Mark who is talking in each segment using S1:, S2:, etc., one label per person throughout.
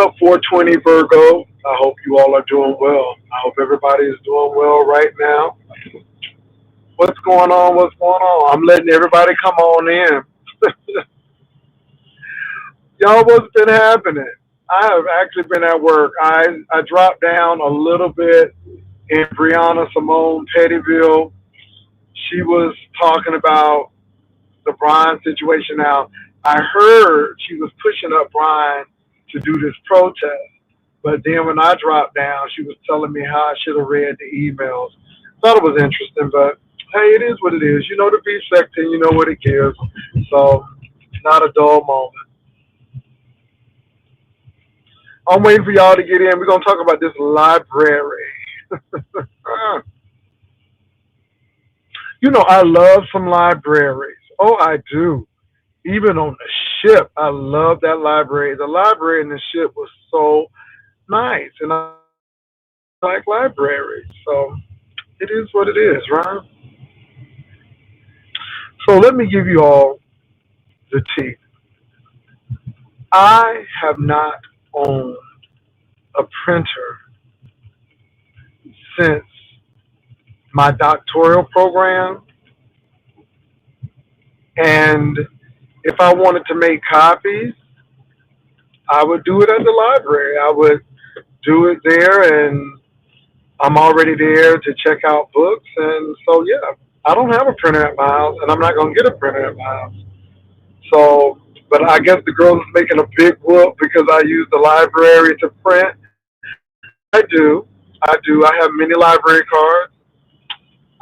S1: up, 420 Virgo? I hope you all are doing well. I hope everybody is doing well right now. What's going on? What's going on? I'm letting everybody come on in. Y'all, what's been happening? I have actually been at work. I dropped down a little bit in Brianna Simone Pettyville. She was talking about the Brian situation. Now, I heard she was pushing up Brian to do this protest. But then when I dropped down, she was telling me how I should have read the emails. Thought it was interesting, but hey, it is what it is. You know the beef sector, you know what it gives. So, not a dull moment. I'm waiting for y'all to get in. We're going to talk about this library. You know, I love some libraries. Oh, I do. Even on the ship, I love that library. The library in the ship was so nice, and I like libraries. So it is what it is, right? So let me give you all the tea. I have not owned a printer since my doctoral program, and if I wanted to make copies, I would do it at the library. I would do it there, and I'm already there to check out books. And so, yeah, I don't have a printer at my house, and I'm not going to get a printer at my house. So, but I guess the girl is making a big whoop because I use the library to print. I do. I do. I have many library cards.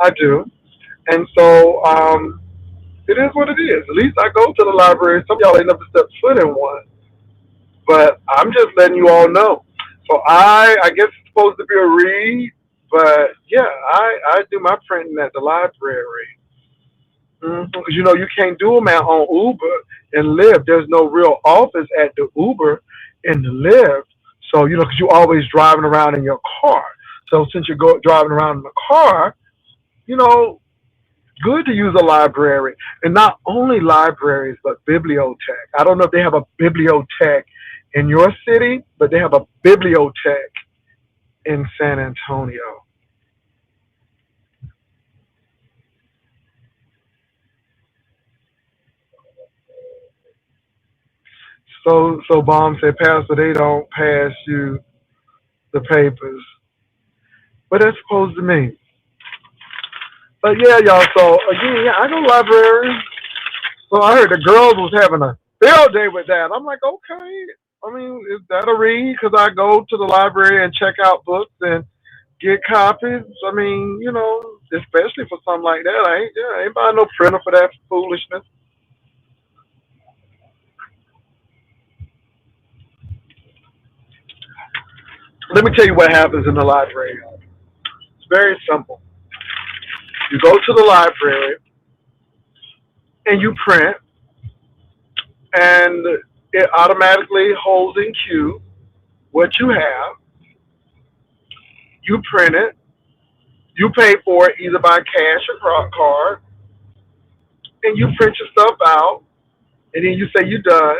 S1: I do. And so, it is what it is. At least I go to the library. Some of y'all ain't never stepped foot in one. But I'm just letting you all know. So I guess it's supposed to be a read, but yeah, I do my printing at the library. Because you know you can't do them out on Uber and Lyft. There's no real office at the Uber and the Lyft. So you know, because you're always driving around in your car. So since you're driving around in the car, you know, good to use a library, and not only libraries but bibliothèque. I don't know if they have a bibliothèque in your city, but they have a bibliothèque in San Antonio. So Bomb said, Pastor, they don't pass you the papers. What that's supposed to mean? But yeah, y'all. So again, yeah, I go to the library. So I heard the girls was having a field day with that. I'm like, okay. I mean, is that a read? Because I go to the library and check out books and get copies. I mean, you know, especially for something like that, I ain't buying no printer for that foolishness. Let me tell you what happens in the library. It's very simple. You go to the library and you print, and it automatically holds in queue what you have. You print it. You pay for it either by cash or card, and you print your stuff out, and then you say you're done,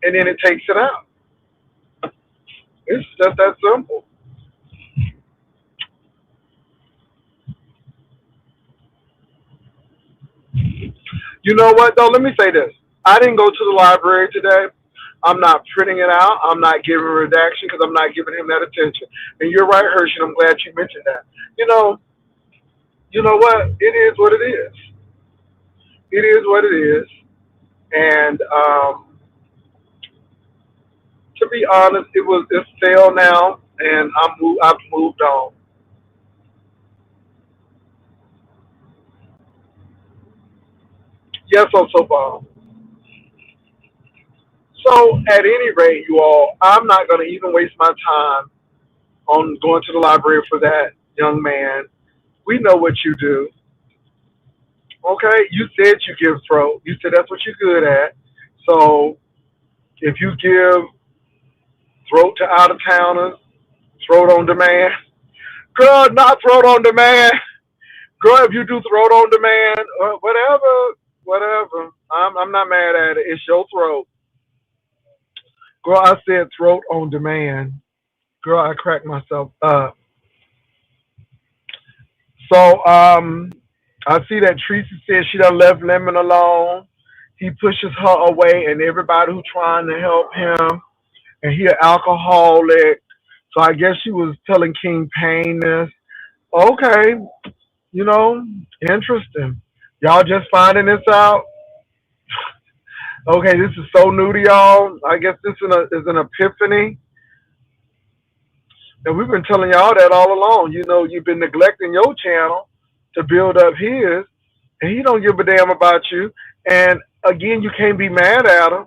S1: and then it takes it out. It's just that simple. You know what though? Let me say this. I didn't go to the library today. I'm not printing it out. I'm not giving redaction because I'm not giving him that attention. And you're right, Hershey. I'm glad you mentioned that. You know, you know what? It is what it is. It is what it is. And to be honest, it's stale now, and I've moved on. Yes, so far. So at any rate, you all, I'm not going to even waste my time on going to the library for that young man. We know what you do. Okay, you said you give throat. You said that's what you're good at. So if you give throat to out of towners, throat on demand, girl, not throat on demand. Girl, if you do throat on demand, whatever, whatever. I'm not mad at it. It's your throat. Girl, I said throat on demand. Girl, I cracked myself up. So, I see that Tracy said she done left Lemon alone. He pushes her away, and everybody who trying to help him, and he an alcoholic. So I guess she was telling King Payne this. Okay, you know, interesting. Y'all just finding this out. Okay, this is so new to y'all. I guess this is an epiphany. And we've been telling y'all that all along. You know, you've been neglecting your channel to build up his, and he don't give a damn about you. And again, you can't be mad at him.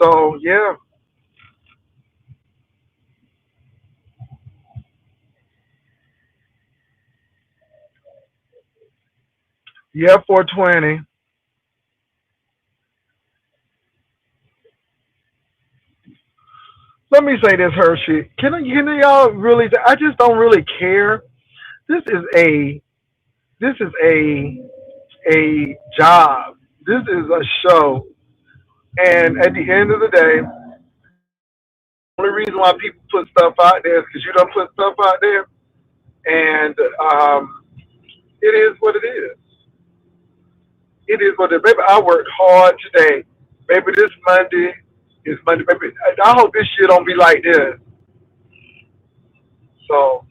S1: So yeah, yeah, 420. Let me say this, Hershey. Can y'all really? I just don't really care. This is a this is a job. This is a show. And at the end of the day, the only reason why people put stuff out there is because you don't put stuff out there. And it is what it is. It is what it is. Baby, I worked hard today. Maybe this Monday is Monday. Maybe I hope this year don't be like this. So,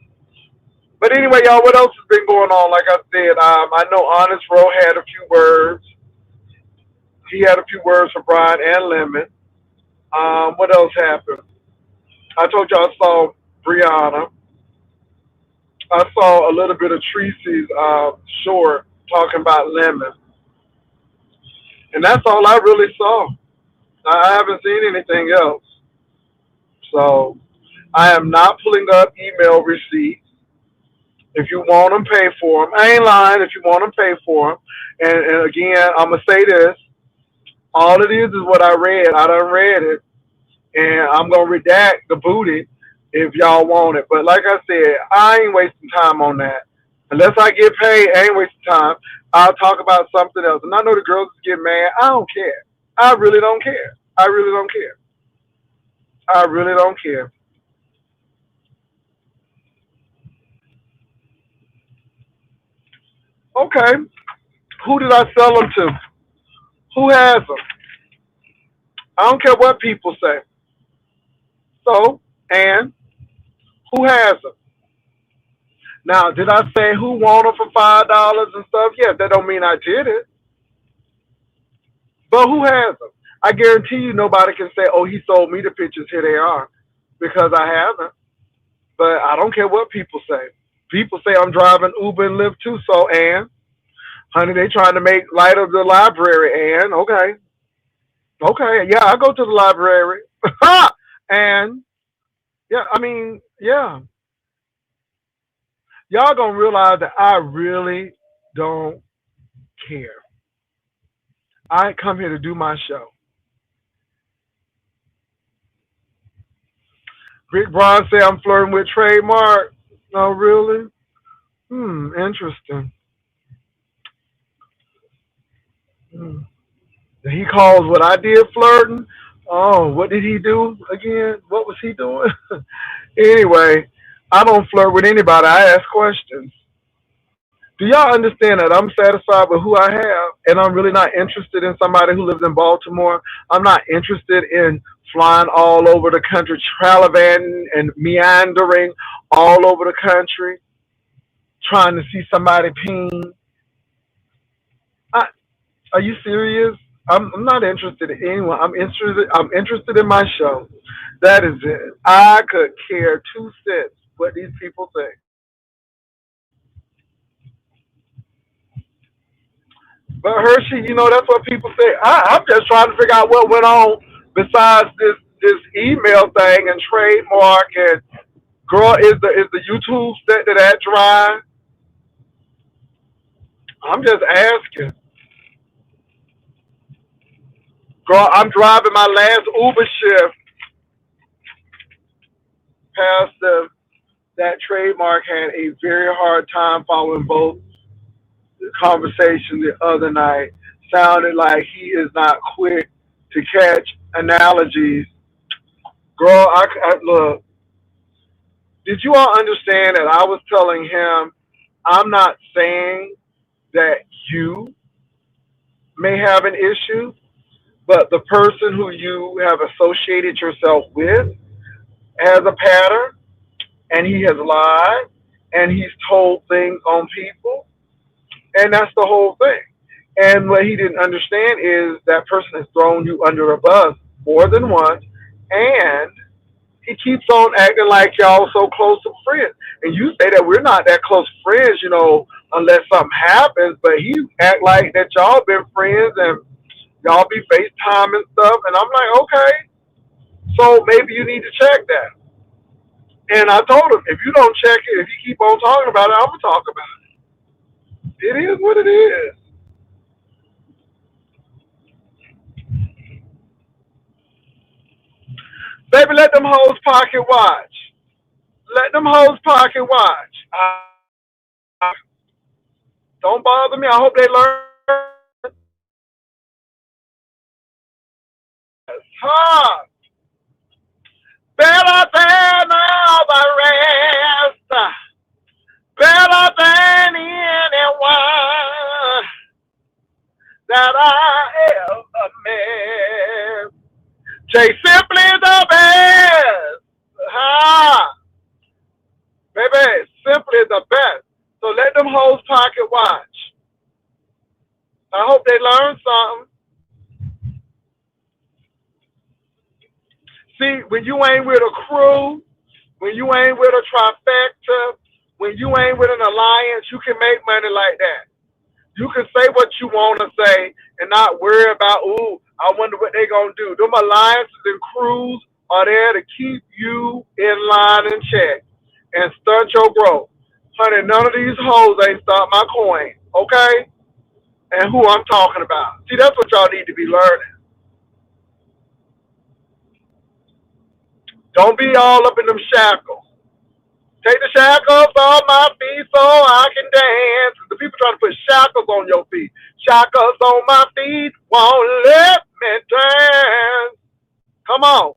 S1: but anyway, y'all, what else has been going on? Like I said, I know Honest Row had a few words. He had a few words for Brian and Lemon. What else happened? I told y'all I saw Brianna. I saw a little bit of Tracy's short talking about Lemon, and that's all I really saw. I haven't seen anything else. So I am not pulling up email receipts. If you want them, pay for them. I ain't lying. If you want them, pay for them. And again, I'm gonna say this: all it is what I read. I done read it, and I'm gonna redact the booty if y'all want it. But like I said, I ain't wasting time on that. Unless I get paid, I ain't wasting time. I'll talk about something else. And I know the girls get mad. I don't care. I really don't care. I really don't care. I really don't care. Okay, who did I sell them to? Who has them? I don't care what people say. So, and who has them? Now, did I say who want them for $5 and stuff? Yeah, that don't mean I did it. But who has them? I guarantee you nobody can say, oh, he sold me the pictures. Here they are. Because I haven't. But I don't care what people say. People say I'm driving Uber and Lyft too. So, and, honey, they trying to make light of the library. And, okay. Okay. Yeah, I go to the library. And, yeah, I mean, yeah. Y'all gonna realize that I really don't care. I come here to do my show. Rick Braun say I'm flirting with trademark. Oh, really? Interesting. Hmm. He calls what I did flirting. Oh, what did he do again? What was he doing? Anyway, I don't flirt with anybody. I ask questions. Do y'all understand that I'm satisfied with who I have, and I'm really not interested in somebody who lives in Baltimore? I'm not interested in flying all over the country, traveling and meandering all over the country, trying to see somebody ping. I, are you serious? I'm not interested in anyone. I'm interested. I'm interested in my show. That is it. I could care two cents what these people think. But Hershey, that's what people say. I'm just trying to figure out what went on besides this email thing and trademark and girl, is the YouTube set to that dry? I'm just asking. Girl, I'm driving my last Uber shift past that trademark had a very hard time following both the conversation the other night. Sounded like he is not quick to catch analogies Girl, I look. Did you all understand that I was telling him I'm not saying that you may have an issue, but the person who you have associated yourself with has a pattern, and he has lied, and he's told things on people, and that's the whole thing. And what he didn't understand is that person has thrown you under a bus more than once, and he keeps on acting like y'all so close of friends. And you say that we're not that close friends, unless something happens. But he act like that y'all been friends and y'all be FaceTime and stuff. And I'm like, okay, so maybe you need to check that. And I told him, if you don't check it, if you keep on talking about it, I'm gonna talk about it. It is what it is. Baby, let them hoes pocket watch. Let them hoes pocket watch. Don't bother me. I hope they learn. Huh? Better than all the rest. Better than anyone that I ever met. Jay simply the best. Ha! Baby, simply the best. So let them hoes pocket watch. I hope they learn something. See, when you ain't with a crew, when you ain't with a trifecta, when you ain't with an alliance, you can make money like that. You can say what you want to say and not worry about, ooh, I wonder what they going to do. Them alliances and crews are there to keep you in line and check and stunt your growth. Honey, none of these hoes ain't start my coin, okay? And who I'm talking about. See, that's what y'all need to be learning. Don't be all up in them shackles. Take the shackles off my feet so I can dance. The people trying to put shackles on your feet. Shackles on my feet won't let me dance. Come on.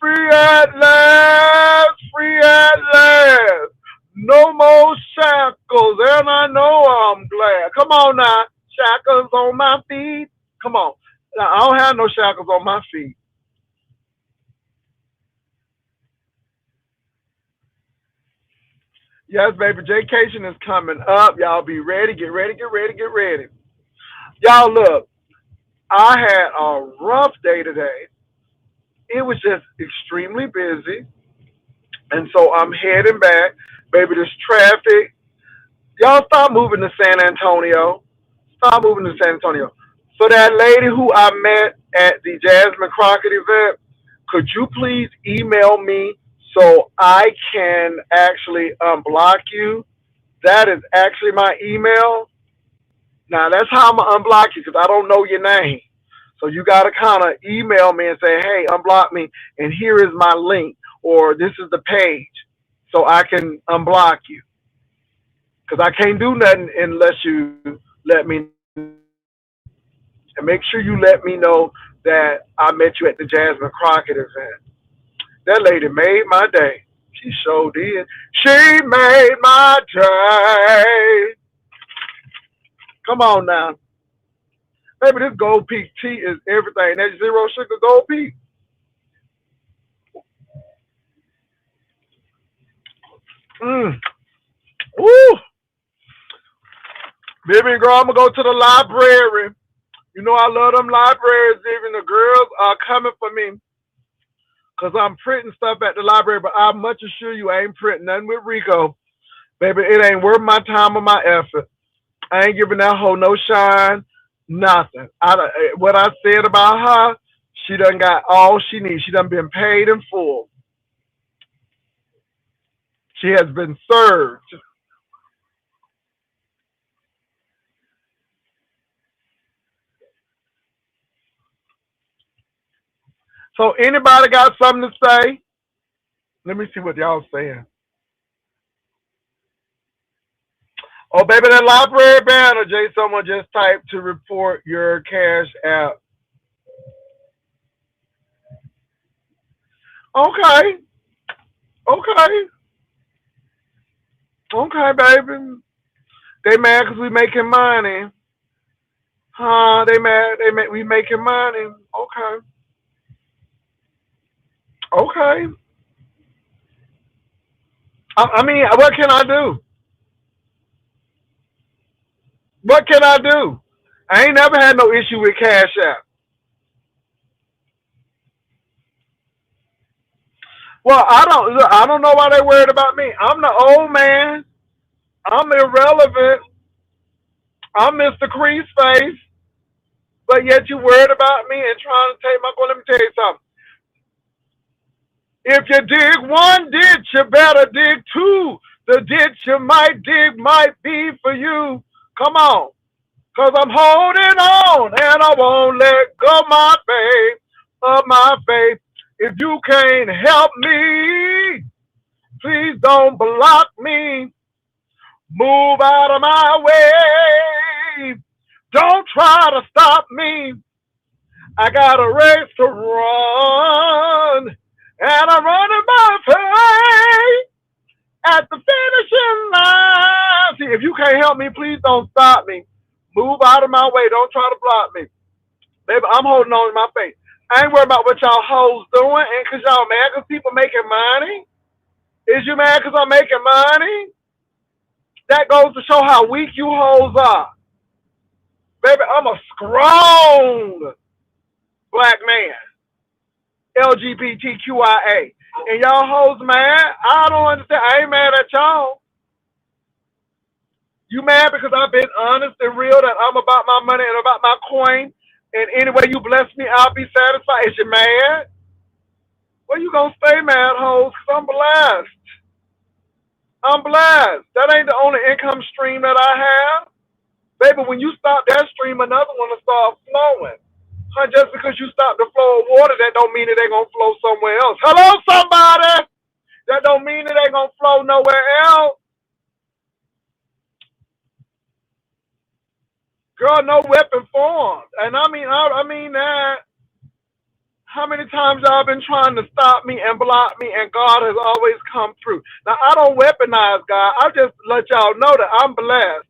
S1: Free at last, free at last. No more shackles, and I know I'm glad. Come on now. Shackles on my feet. Come on. Now, I don't have no shackles on my feet. Yes, baby. Vacation is coming up. Y'all be ready. Get ready. Get ready. Get ready. Y'all look. I had a rough day today. It was just extremely busy, and so I'm heading back. Baby, this traffic. Y'all stop moving to San Antonio. Stop moving to San Antonio. So that lady who I met at the Jasmine Crockett event, could you please email me so I can actually unblock you? That is actually my email. Now that's how I'm gonna unblock you because I don't know your name. So you gotta kind of email me and say, "Hey, unblock me," and here is my link, or this is the page, so I can unblock you. Because I can't do nothing unless you let me. And make sure you let me know that I met you at the Jasmine Crockett event. That lady made my day. She sure did. She made my day. Come on now. Baby, this Gold Peak tea is everything. That zero sugar Gold Peak. Mm. Woo. Baby girl, I'm going to go to the library. You know I love them libraries. Even the girls are coming for me because I'm printing stuff at the library, but I much assure you I ain't printing nothing with Rico. Baby, it ain't worth my time or my effort. I ain't giving that hoe no shine, nothing. What I said about her, she done got all she needs. She done been paid in full. She has been served. So anybody got something to say? Let me see what y'all saying. Oh, baby, that library banner, Jay, someone just typed to report your cash app. Okay. Okay. Okay, baby. They mad because we making money. Huh? They mad. We making money. Okay. Okay. I mean, what can I do? What can I do? I ain't never had no issue with Cash App. Well, I don't know why they worried about me. I'm the old man. I'm irrelevant. I'm Mr. Crease Face. But yet you worried about me and trying to take my. Well, let me tell you something. If you dig one ditch, you better dig two. The ditch you might dig might be for you. Come on. Cause I'm holding on and I won't let go my faith of my faith. If you can't help me, please don't block me. Move out of my way. Don't try to stop me. I got a race to run, and I'm running my faith at the finishing line. See, if you can't help me, please don't stop me. Move out of my way. Don't try to block me. Baby, I'm holding on to my faith. I ain't worried about what y'all hoes doing, and cause y'all mad cause people making money. Is you mad cause I'm making money? That goes to show how weak you hoes are. Baby, I'm a strong black man. LGBTQIA. And y'all hoes mad? I don't understand. I ain't mad at y'all. You mad because I've been honest and real that I'm about my money and about my coin. And any way you bless me, I'll be satisfied. Is you mad? Well, you gonna stay mad, hoes, because I'm blessed. I'm blessed. That ain't the only income stream that I have. Baby, when you stop that stream, another one will start flowing. Huh, just because you stop the flow of water, that don't mean it ain't gonna flow somewhere else. Hello, somebody! That don't mean it ain't gonna flow nowhere else. Girl, no weapon formed. And I mean that. How many times y'all been trying to stop me and block me, and God has always come through. Now I don't weaponize God. I just let y'all know that I'm blessed,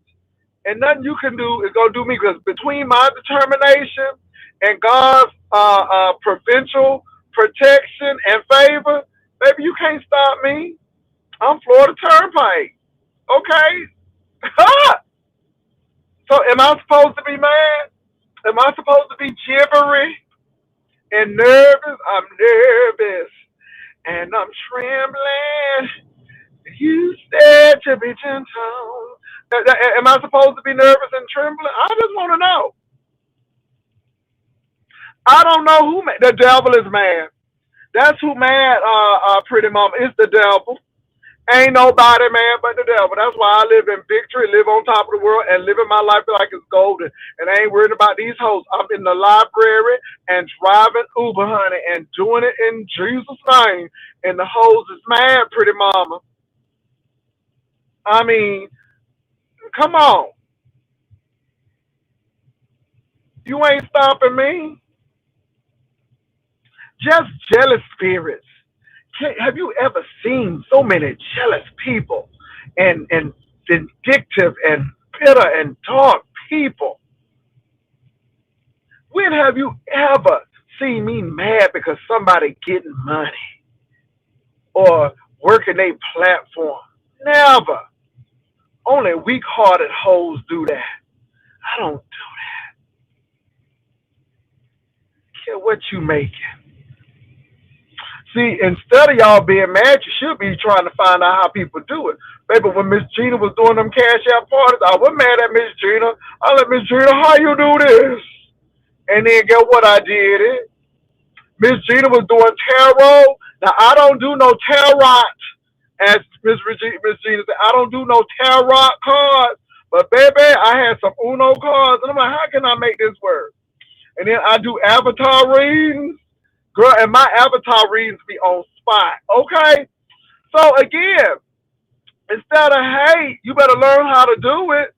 S1: and nothing you can do is gonna do me. Because between my determination and God's provincial protection and favor, baby, you can't stop me. I'm Florida Turnpike. Okay. So am I supposed to be mad? Am I supposed to be jibbery and nervous? I'm nervous and I'm trembling. You said to be gentle. Am I supposed to be nervous and trembling? I just want to know. I don't know who mad. The devil is mad. That's who mad, pretty mama. It's the devil. Ain't nobody man but the devil. That's why I live in victory, live on top of the world, and living my life like it's golden. And I ain't worried about these hoes. I'm in the library and driving Uber, honey, and doing it in Jesus' name. And the hoes is mad, pretty mama. I mean, come on. You ain't stopping me. Just jealous spirits. Have you ever seen so many jealous people and vindictive and bitter and dark people? When have you ever seen me mad because somebody getting money or working a platform? Never. Only weak-hearted hoes do that. I don't care what you making. See, instead of y'all being mad, you should be trying to find out how people do it. Baby, when Miss Gina was doing them cash out parties, I was mad at Miss Gina. I let Miss Gina, how you do this? And then get what I did it. Miss Gina was doing tarot. Now I don't do no tarot, as Miss Gina said. I don't do no tarot cards. But baby, I had some Uno cards, and I'm like, how can I make this work? And then I do avatar readings. Girl, and my avatar readings be on spot. Okay? So again, instead of hey, you better learn how to do it.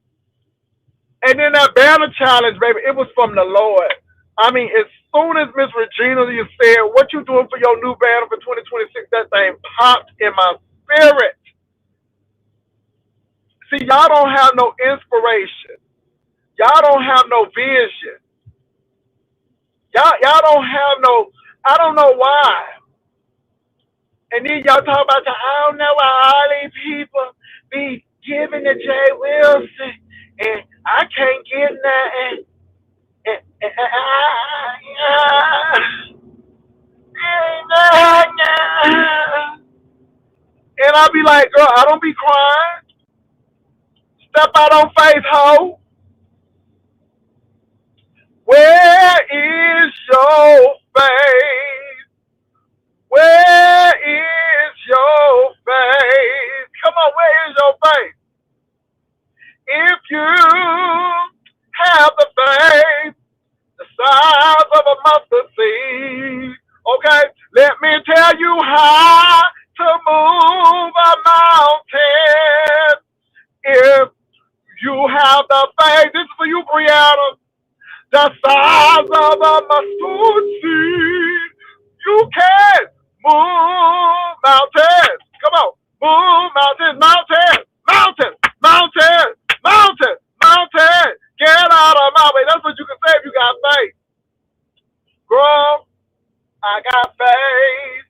S1: And then that banner challenge, baby, it was from the Lord. I mean, it's Soon as Miss Regina, you said, what you doing for your new banner for 2026, that thing popped in my spirit. See, y'all don't have no inspiration. Y'all don't have no vision. Y'all don't have no, I don't know why. And then y'all talk about I don't know why all these people be giving to Jay Wilson and I can't get nothing. And I be like, girl, I don't be crying. Step out on faith, ho. Where is your faith? Where is your faith? Come on, where is your faith? If you have the faith, the size of a mustard seed, okay, let me tell you how to move a mountain. If you have the faith, this is for you, Brianna, the size of a mustard seed, you can move mountains. Come on, move mountains, mountains, mountains, mountains, mountains, mountains. Get out of my way. That's what you can say if you got faith. Girl, I got faith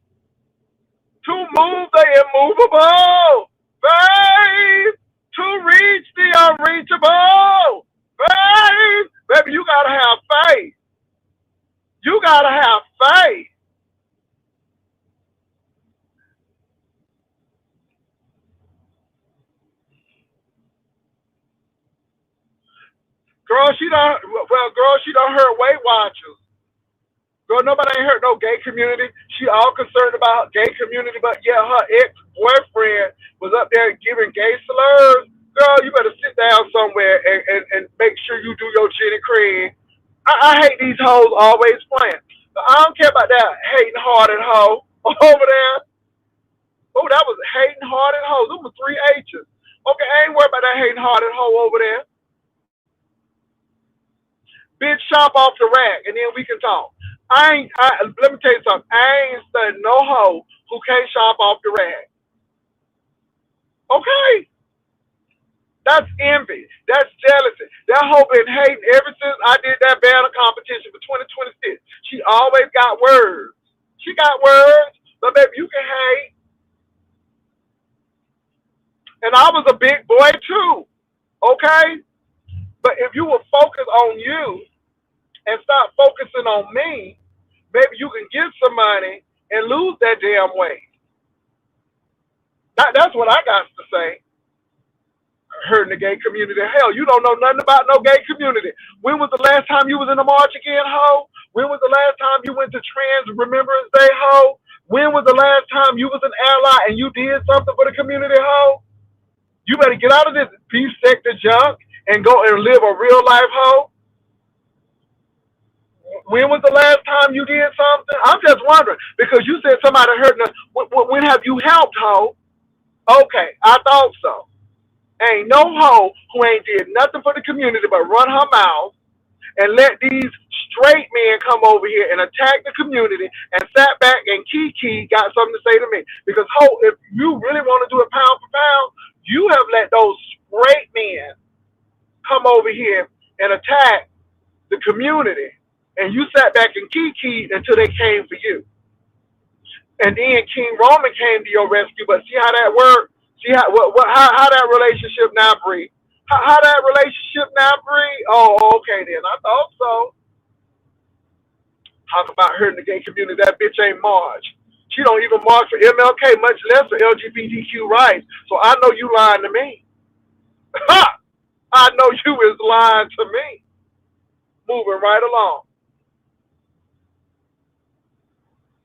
S1: to move the immovable. Faith to reach the unreachable. Faith. Baby, you gotta have faith. You gotta have faith. Girl, she done hurt Weight Watchers. Girl, nobody ain't hurt no gay community. She all concerned about gay community, but yeah, her ex-boyfriend was up there giving gay slurs. Girl, you better sit down somewhere and make sure you do your Jenny Craig. I hate these hoes always playing. But I don't care about that hating hearted hoe over there. Oh, that was hating hearted hoe. Those were three H's. Okay, I ain't worried about that hating hearted hoe over there. Bitch, shop off the rack, and then we can talk. Let me tell you something. I ain't studying no hoe who can't shop off the rack. Okay? That's envy. That's jealousy. That hoe been hating ever since I did that banner competition for 2026. She always got words. She got words, but baby, you can hate. And I was a big boy too. Okay? But if you will focus on you and stop focusing on me, maybe you can get some money and lose that damn weight. That's what I got to say. Hurting the gay community. Hell, you don't know nothing about no gay community. When was the last time you was in the march again, ho? When was the last time you went to Trans Remembrance Day, ho? When was the last time you was an ally and you did something for the community, ho? You better get out of this beef sector junk and go and live a real life, ho. When was the last time you did something? I'm just wondering because you said somebody hurting us. When have you helped, ho? Okay, I thought so. Ain't no hoe who ain't did nothing for the community but run her mouth and let these straight men come over here and attack the community and sat back and Kiki got something to say to me. Because ho, if you really want to do it pound for pound, you have let those straight men come over here and attack the community. And you sat back and Kiki until they came for you. And then King Roman came to your rescue, but see how that worked? See how that relationship now, Bree? How that relationship now, Bree? Oh, okay then. I thought so. Talk about hurting the gay community. That bitch ain't march. She don't even march for MLK, much less for LGBTQ rights. So I know you lying to me. I know you is lying to me. Moving right along.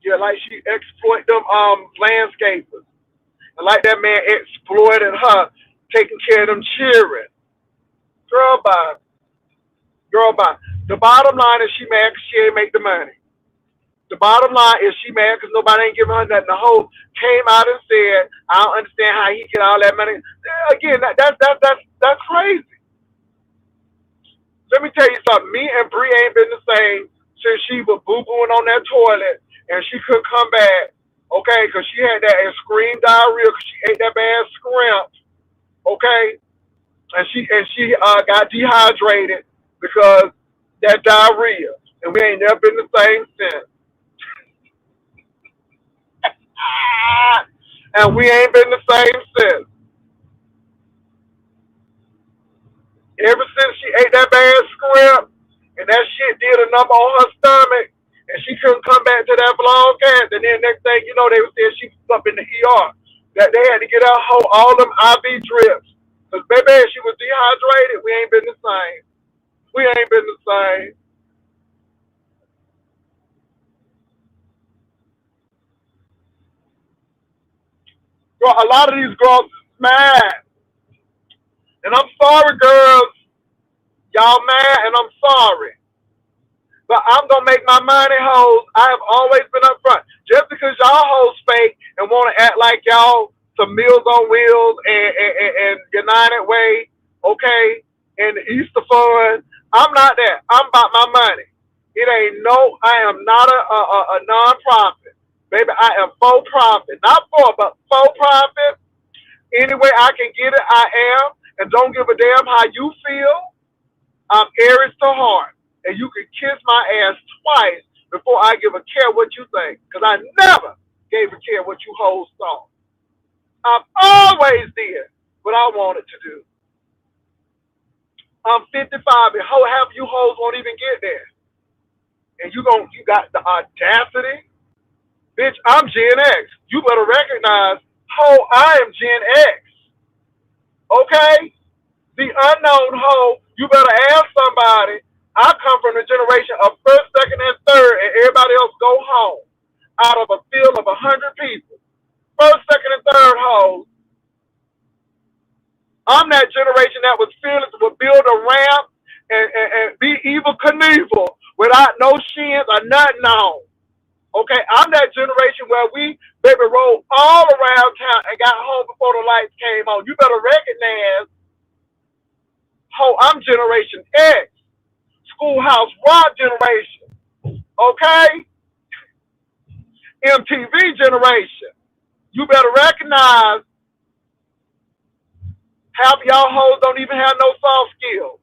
S1: Yeah, like she exploit them landscapers. And like that man exploited her, taking care of them children. Girl, bye. Girl, bye. The bottom line is she mad because she ain't make the money. The bottom line is she mad because nobody ain't giving her nothing. The hoe came out and said, I don't understand how he get all that money. Again, that's crazy. Let me tell you something. Me and Bree ain't been the same since she was boo-booing on that toilet and she couldn't come back, okay, because she had that extreme diarrhea because she ate that bad scrimp, okay, and she got dehydrated because that diarrhea, and we ain't never been the same since. And we ain't been the same since. Ever since she ate that bad scrimp and that shit did a number on her stomach and she couldn't come back to that vlog cast, and then next thing you know they said she was up in the ER. That they had to get out all them IV drips. Cause baby, she was dehydrated. We ain't been the same. We ain't been the same. Bro, a lot of these girls is mad. And I'm sorry, girls. Y'all mad and I'm sorry. But I'm gonna make my money, hoes. I have always been upfront. Just because y'all hoes fake and want to act like y'all some Meals on Wheels and United Way, okay, and the Easter Fund, I'm not that. I'm about my money. It ain't no. I am not a non-profit, baby. I am for profit, not for, but for profit. Any way I can get it, I am, and don't give a damn how you feel. I'm Aries to heart, and you can kiss my ass twice before I give a care what you think, because I never gave a care what you hoes thought. I've always did what I wanted to do. I'm 55, and half you hoes won't even get there, and you got the audacity, bitch. I'm Gen X. You better recognize, I am Gen X. Okay, the unknown you better ask somebody. I come from the generation of first, second, and third, and everybody else go home out of a field of 100 people. First, second, and third I'm that generation that was fearless, would build a ramp and be evil Knievel without no shins or nothing on. Okay, I'm that generation where we, baby, rolled all around town and got home before the lights came on. You better recognize, I'm Generation X. Schoolhouse Rock generation. Okay? MTV generation. You better recognize half of y'all hoes don't even have no soft skills.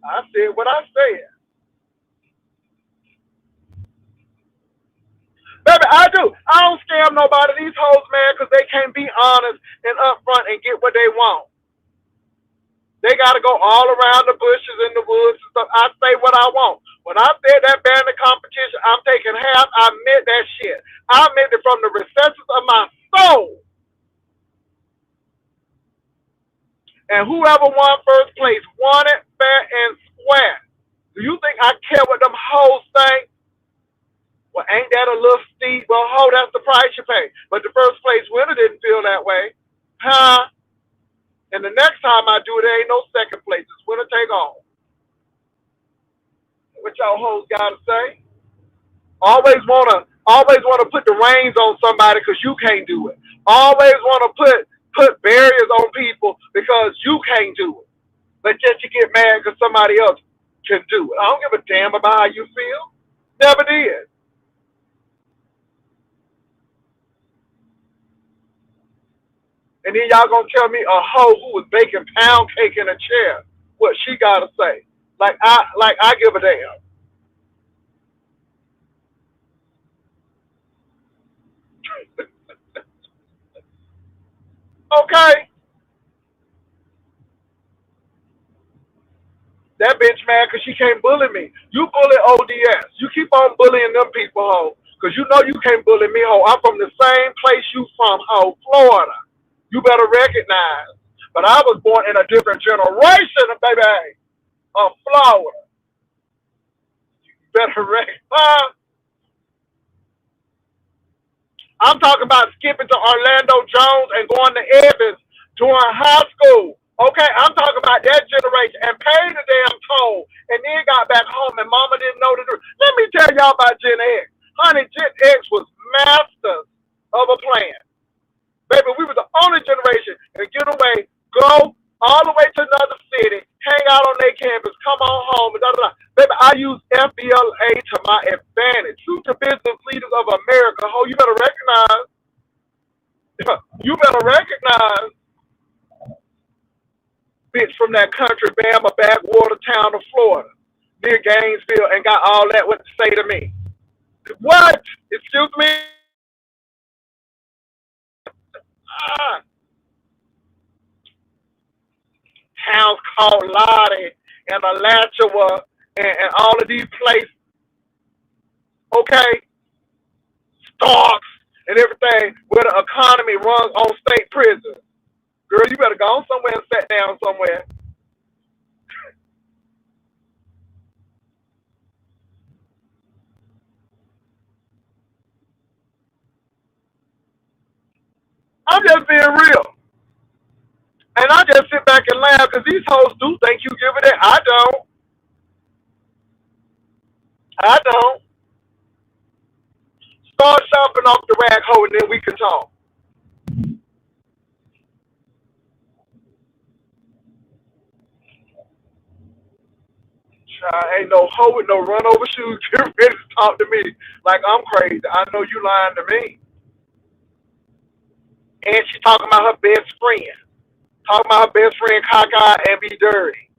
S1: I said what I said. Baby, I do. I don't scam nobody. These hoes, man, because they can't be honest and upfront and get what they want. They got to go all around the bushes and the woods and stuff. I say what I want. When I said that bandit competition, I'm taking half. I meant that shit. I meant it from the recesses of my soul. And whoever won first place won it fair and square. Do you think I care what them hoes think? Well, ain't that a little steep? Well, that's the price you pay. But the first place winner didn't feel that way. Huh? And the next time I do it, there ain't no second place. It's winner take all. What y'all hoes gotta say? Always wanna put the reins on somebody because you can't do it. Always wanna put barriers on people because you can't do it. But yet you get mad because somebody else can do it. I don't give a damn about how you feel. Never did. And then y'all gonna tell me a hoe who was baking pound cake in a chair what she gotta say. Like I give a damn. Okay. That bitch mad because she can't bully me. You bully ODS. You keep on bullying them people, ho. Because you know you can't bully me, ho. I'm from the same place you from, ho, Florida. You better recognize. But I was born in a different generation, baby, of Florida. You better recognize. I'm talking about skipping to Orlando Jones and going to Evans during high school. Okay, I'm talking about that generation and paid the damn toll and then got back home and mama didn't know the truth. Let me tell y'all about Gen X. Honey, Gen X was masters of a plan. Baby, we were the only generation to get away, go all the way to another city, hang out on their campus, come on home, and da da da. Baby, I use FBLA to my advantage. Future business leaders of America, ho, you better recognize. You better recognize, bitch, from that country, Bama, backwater town of Florida, near Gainesville, and got all that what to say to me. What? Excuse me? Ah, towns called Lottie and Alachua and all of these places, okay? Starks and everything, where the economy runs on state prisons. Girl, you better go on somewhere and sit down somewhere. I'm just being real. And I just sit back and laugh because these hoes do think you give it that. I don't. I don't. Start shopping off the rag hoe and then we can talk. Child, ain't no hoe with no run over shoes get ready to talk to me like I'm crazy. I know you lying to me. And she talking about her best friend. Talking about her best friend cockeyed and be dirty.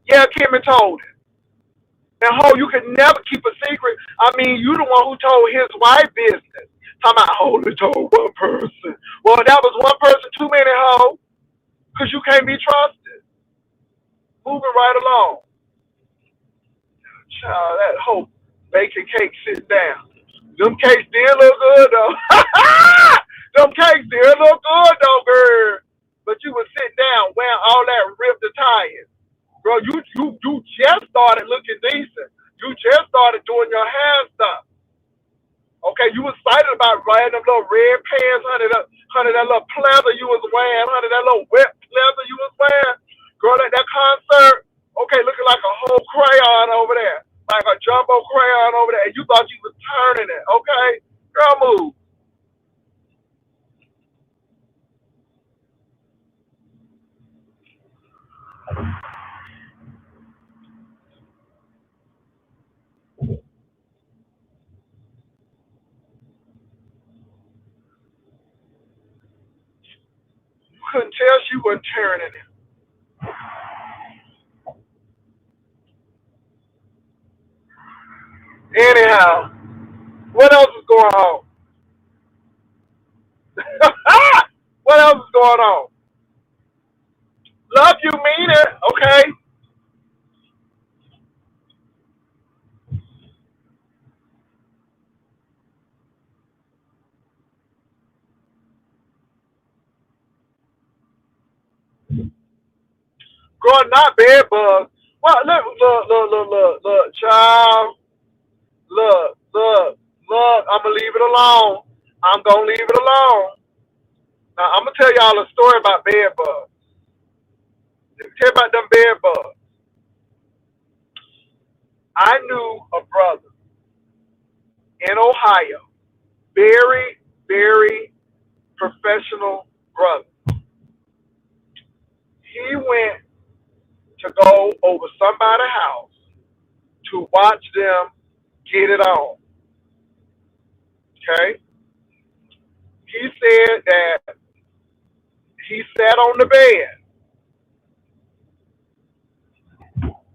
S1: Yeah, Kimmy told it. And ho, you could never keep a secret. I mean, you the one who told his wife business. Talking about I only told one person. Well, that was one person too many, ho. Because you can't be trusted. Moving right along. Child, that hoe baking cake sitting down. Them cakes still look good though. Them cakes still look good though, girl. But you was sitting down wearing all that ripped attire. Bro, you just started looking decent. You just started doing your hair stuff. Okay, you was excited about wearing them little red pants, honey, that little pleather you was wearing, honey, that little wet pleather you was wearing. Girl, at that concert, okay, looking like a whole crayon over there. Like a jumbo crayon over there. And you thought you was turning it, okay? Girl, move. You couldn't tell she wasn't turning it. Anyhow, what else is going on? What else is going on? Love you, mean it, okay? Girl, not bed bugs. Well, look, child. Look. I'm gonna leave it alone. I'm gonna leave it alone. Now I'm gonna tell y'all a story about bed bugs. Let me tell you about them bed bugs. I knew a brother in Ohio, very, very professional brother. He went to go over somebody's house to watch them get it on. Okay? He said that he sat on the bed,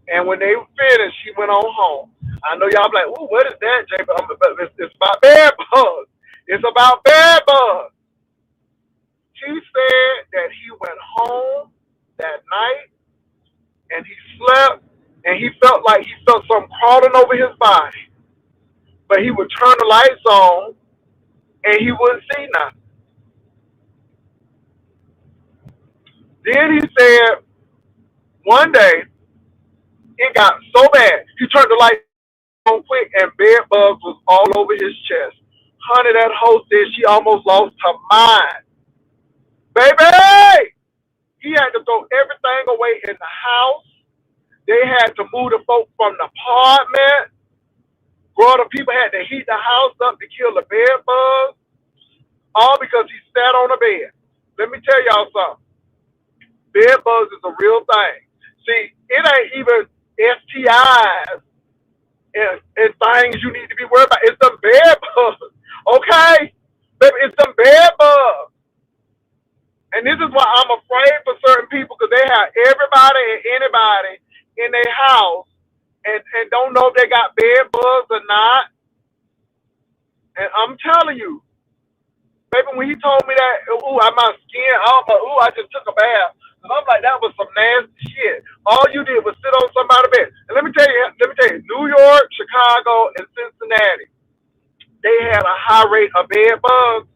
S1: and when they finished, he went on home. I know y'all be like, "Ooh, what is that, Jay?" But it's about bed bugs. It's about bed bugs. He said that he went home that night and he slept, and he felt something crawling over his body. But he would turn the lights on, and he wouldn't see nothing. Then he said one day it got so bad he turned the lights on quick, and bed bugs was all over his chest. Honey, that host said she almost lost her mind. Baby! He had to throw everything away in the house. They had to move the folks from the apartment. Girl, the people had to heat the house up to kill the bed bugs. All because he sat on the bed. Let me tell y'all something. Bed bugs is a real thing. See, it ain't even STIs and things you need to be worried about. It's some bed bugs, okay? Baby, it's some bed bugs. And this is why I'm afraid for certain people because they have everybody and anybody in their house and don't know if they got bed bugs or not. And I'm telling you, baby, when he told me that, ooh, my skin, I was like, ooh, I just took a bath. And I'm like, that was some nasty shit. All you did was sit on somebody's bed. And let me tell you, New York, Chicago, and Cincinnati, they had a high rate of bed bugs.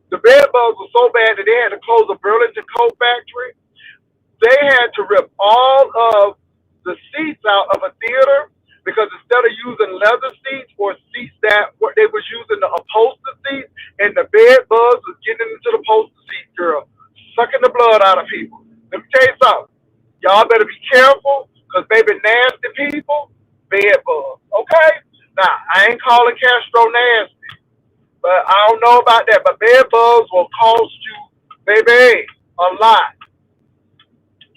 S1: The bed bugs were so bad that they had to close the Burlington Coat Factory. They had to rip all of the seats out of a theater because instead of using leather seats or seats that they was using the upholstered seats, and the bed bugs was getting into the upholstered seat, girl, sucking the blood out of people. Let me tell you something. Y'all better be careful because baby, nasty people, bed bugs. Okay? Now, I ain't calling Castro nasty. But I don't know about that. But bed bugs will cost you, baby, a lot.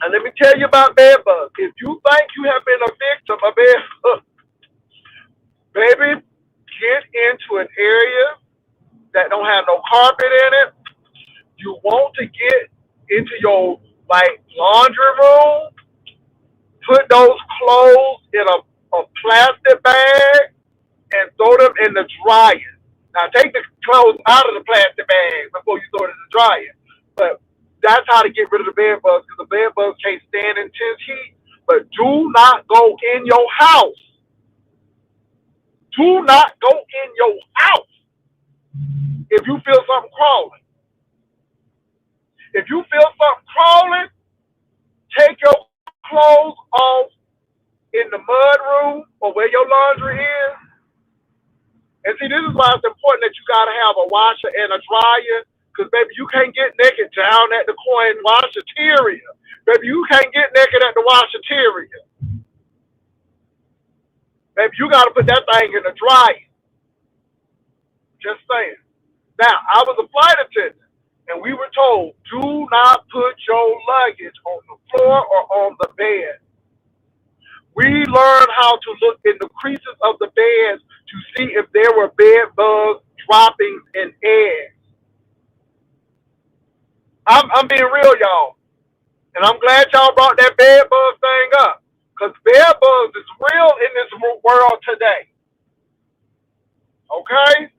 S1: And let me tell you about bed bugs. If you think you have been a victim of bed bugs, baby, get into an area that don't have no carpet in it. You want to get into your laundry room. Put those clothes in a plastic bag and throw them in the dryer. Now take the clothes out of the plastic bag before you throw it in the dryer. But that's how to get rid of the bed bugs because the bed bugs can't stand intense heat. But do not go in your house. Do not go in your house if you feel something crawling. If you feel something crawling, take your clothes off in the mud room or where your laundry is. And see, this is why it's important that you got to have a washer and a dryer. Because, baby, you can't get naked down at the coin washateria. Baby, you can't get naked at the washateria. Baby, you got to put that thing in the dryer. Just saying. Now, I was a flight attendant, and we were told, do not put your luggage on the floor or on the bed. We learned how to look in the creases of the beds to see if there were bed bugs, droppings, and eggs. I'm being real, y'all. And I'm glad y'all brought that bed bug thing up. Because bed bugs is real in this world today. Okay?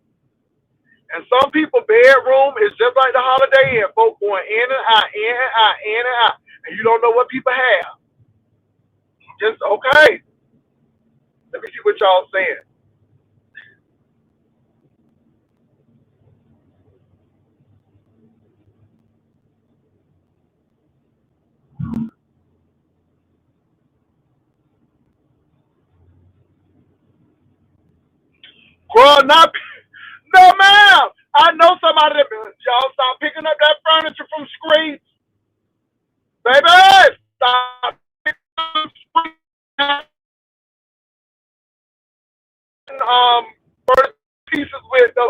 S1: And some people bedroom is just like the Holiday Inn. Folk going in and out, in and out, in and out. And you don't know what people have. Just, okay. Let me see what y'all saying. Girl, not... No, ma'am. I know somebody that... Y'all stop picking up that furniture from streets. Baby, stop picking up streets. First pieces with the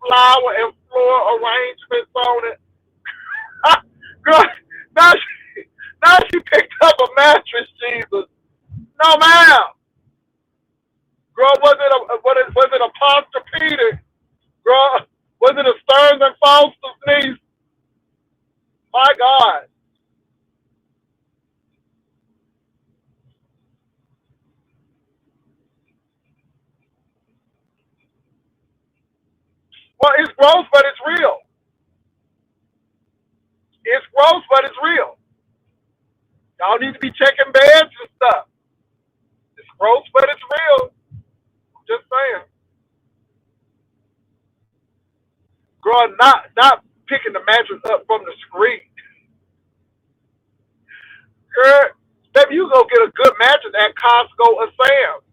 S1: flower and floor arrangements on it. Girl, now she picked up a mattress, Jesus. No, ma'am. Girl, was it a Posturepedic? Girl, was it a Stearns and Foster's niece? My God. Well, it's gross, but it's real. It's gross, but it's real. Y'all need to be checking beds and stuff. It's gross, but it's real. Just saying. Girl, not picking the mattress up from the screen. Girl, maybe you go get a good mattress at Costco or Sam's.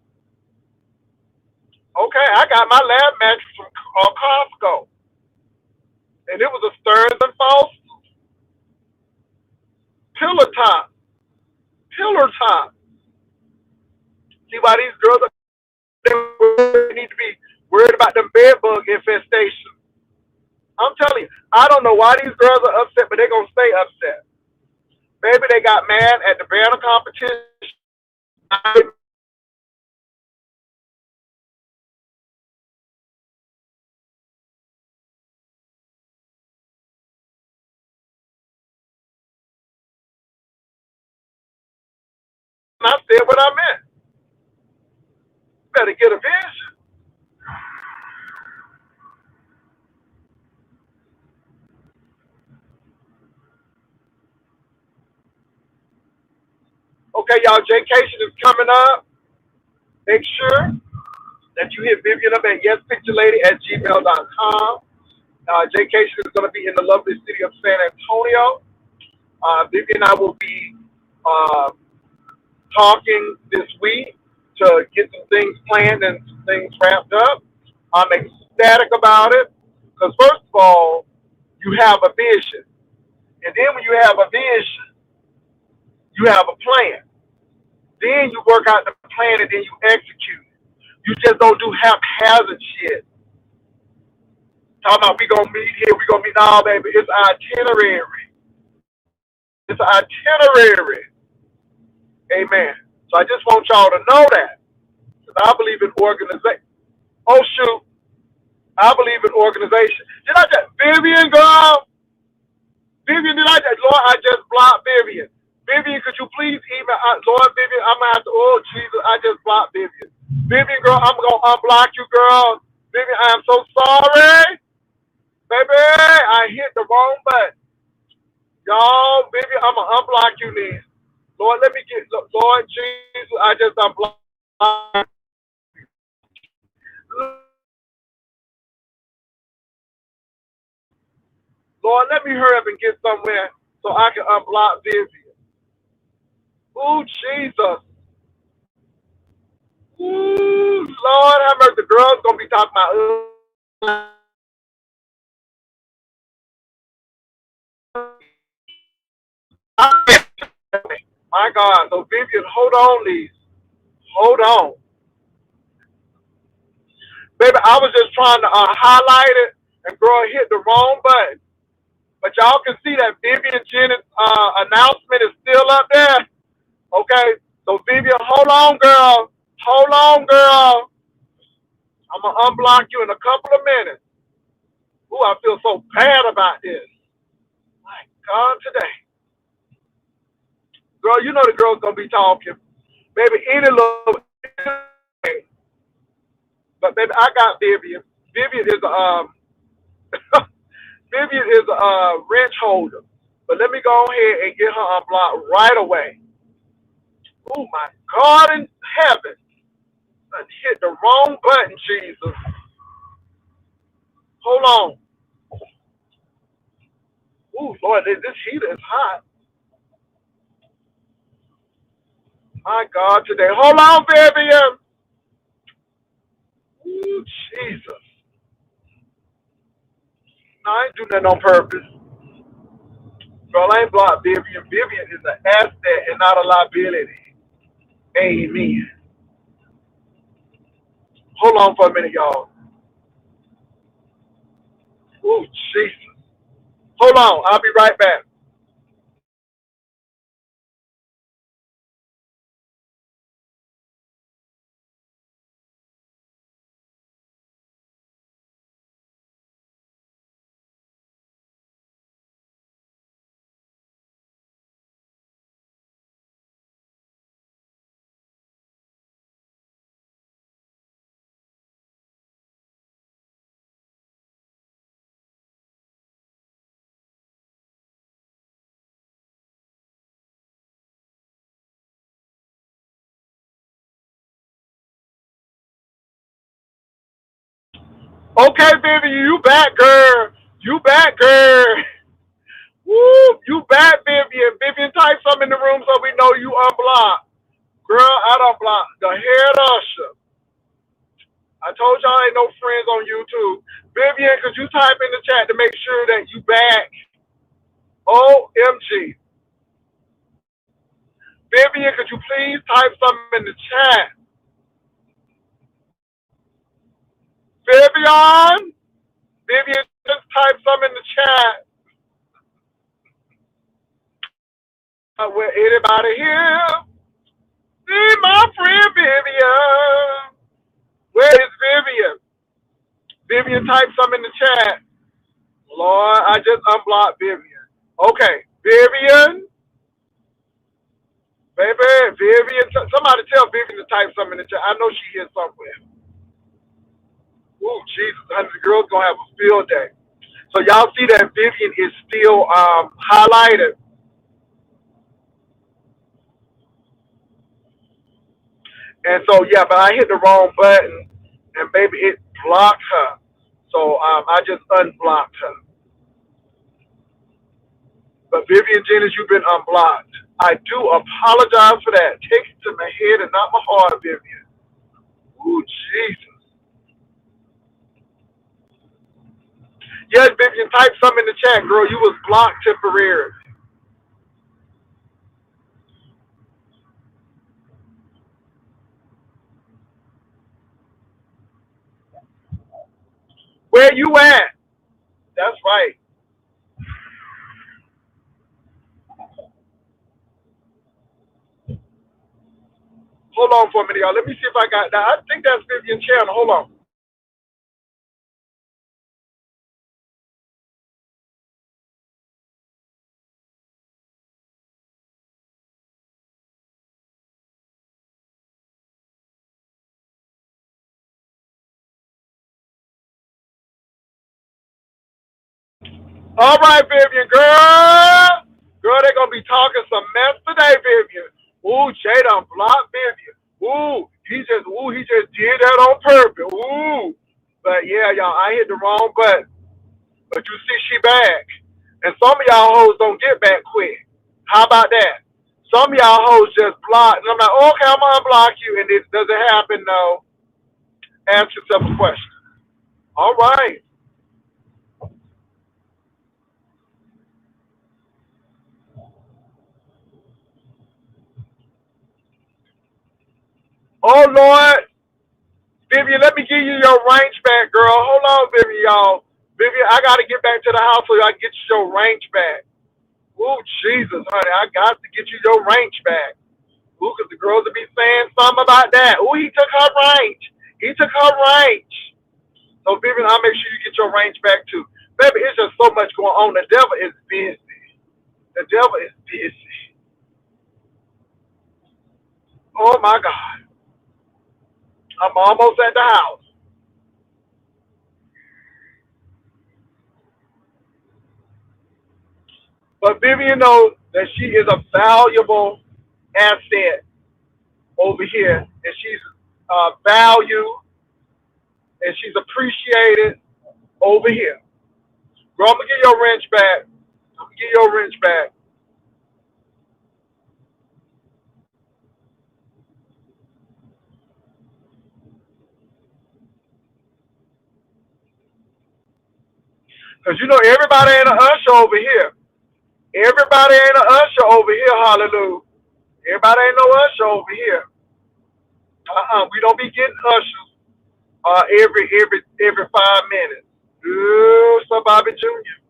S1: Okay, I got my lab mattress from Costco. And it was a Stearns and Foster. Pillar top. See why these girls they need to be worried about them bed bug infestation. I'm telling you, I don't know why these girls are upset, but they're gonna stay upset. Maybe they got mad at the banner competition. I said what I meant. Better get a vision. Okay, y'all, Jaycation is coming up. Make sure that you hit Vivian up at yespicturelady@gmail.com. Jaycation is going to be in the lovely city of San Antonio. Vivian and I will be uh, talking this week to get some things planned and some things wrapped up. I'm ecstatic about it because, first of all, you have a vision. And then when you have a vision, you have a plan. Then you work out the plan and then you execute. You just don't do haphazard shit. Talking about we gonna meet here, we gonna meet now, baby. It's itinerary. It's itinerary. Amen. So I just want y'all to know that. Because I believe in organization. Oh shoot. I believe in organization. Did I just Vivian girl? Vivian, did I just Lord, I just blocked Vivian. Vivian, could you please email Lord Vivian, I'm gonna have to oh Jesus, I just blocked Vivian. Vivian girl, I'm gonna unblock you, girl. Vivian, I am so sorry. Baby, I hit the wrong button. Y'all, baby, I'm going to unblock you then. Lord, let me get, Lord Jesus, I just unblock. Lord, let me hurry up and get somewhere so I can unblock Vivian. Ooh, Jesus. Ooh, Lord, how much the girl's going to be talking about. My God. So, Vivian, hold on, please. Hold on. Baby, I was just trying to highlight it, and girl hit the wrong button. But y'all can see that Vivian Jennings' announcement is still up there. Okay, so Vivian, hold on, girl. Hold on, girl. I'm going to unblock you in a couple of minutes. Ooh, I feel so bad about this. My God, today. Girl, you know the girl's going to be talking. Baby, any little... But, baby, I got Vivian. Vivian is a... Vivian is a wrench holder. But let me go ahead and get her unblocked right away. Oh, my God in heaven. I hit the wrong button, Jesus. Hold on. Ooh, Lord, this heater is hot. My God, today. Hold on, Vivian. Ooh, Jesus. No, I ain't do that on purpose. Girl, I ain't blocked Vivian. Vivian is an asset and not a liability. Amen. Hold on for a minute, y'all. Ooh, Jesus. Hold on. I'll be right back. Okay, Vivian, you back, girl. You back, girl. Woo, you back, Vivian. Vivian, type something in the room so we know you unblocked. Girl, I done blocked the head usher. I told y'all ain't no friends on YouTube. Vivian, could you type in the chat to make sure that you back? OMG. Vivian, could you please type something in the chat? Vivian? Vivian, just type something in the chat. Will anybody here see my friend Vivian? Where is Vivian? Vivian, type something in the chat. Lord, I just unblocked Vivian. Okay, Vivian, baby, Vivian. Somebody tell Vivian to type something in the chat. I know she here somewhere. Ooh, Jesus, honey, the girl's gonna have a field day. So y'all see that Vivian is still highlighted. And so yeah, but I hit the wrong button, and baby, it blocked her. So I just unblocked her. But Vivian Jennings, you've been unblocked. I do apologize for that. Take it to my head and not my heart, Vivian. Ooh, Jesus. Yes, Vivian, type something in the chat, girl. You was blocked temporarily. Where you at? That's right. Hold on for a minute, y'all. Let me see if I got that. I think that's Vivian Chandler. Hold on. All right, Vivian, girl. Girl, they're going to be talking some mess today, Vivian. Ooh, Jay done blocked Vivian. He just did that on purpose. Ooh. But yeah, y'all, I hit the wrong button. But you see, she back. And some of y'all hoes don't get back quick. How about that? Some of y'all hoes just block. And I'm like, okay, I'm going to unblock you. And it doesn't happen, no. Ask yourself a question. All right. Oh, Lord. Vivian, let me give you your range back, girl. Hold on, Vivian, y'all. Vivian, I got to get back to the house so I can get you your range back. Ooh, Jesus, honey, I got to get you your range back. Ooh, because the girls will be saying something about that. Ooh, he took her range. He took her range. So, Vivian, I'll make sure you get your range back, too. Baby, it's just so much going on. The devil is busy. The devil is busy. Oh, my God. I'm almost at the house. But Vivian knows that she is a valuable asset over here, and she's valued and she's appreciated over here. Girl, I'm gonna get your wrench back. I'm gonna get your wrench back. Cause you know everybody ain't an usher over here. Everybody ain't an usher over here, hallelujah. Everybody ain't no usher over here. We don't be getting ushers every 5 minutes. Ooh, so Bobby Jr.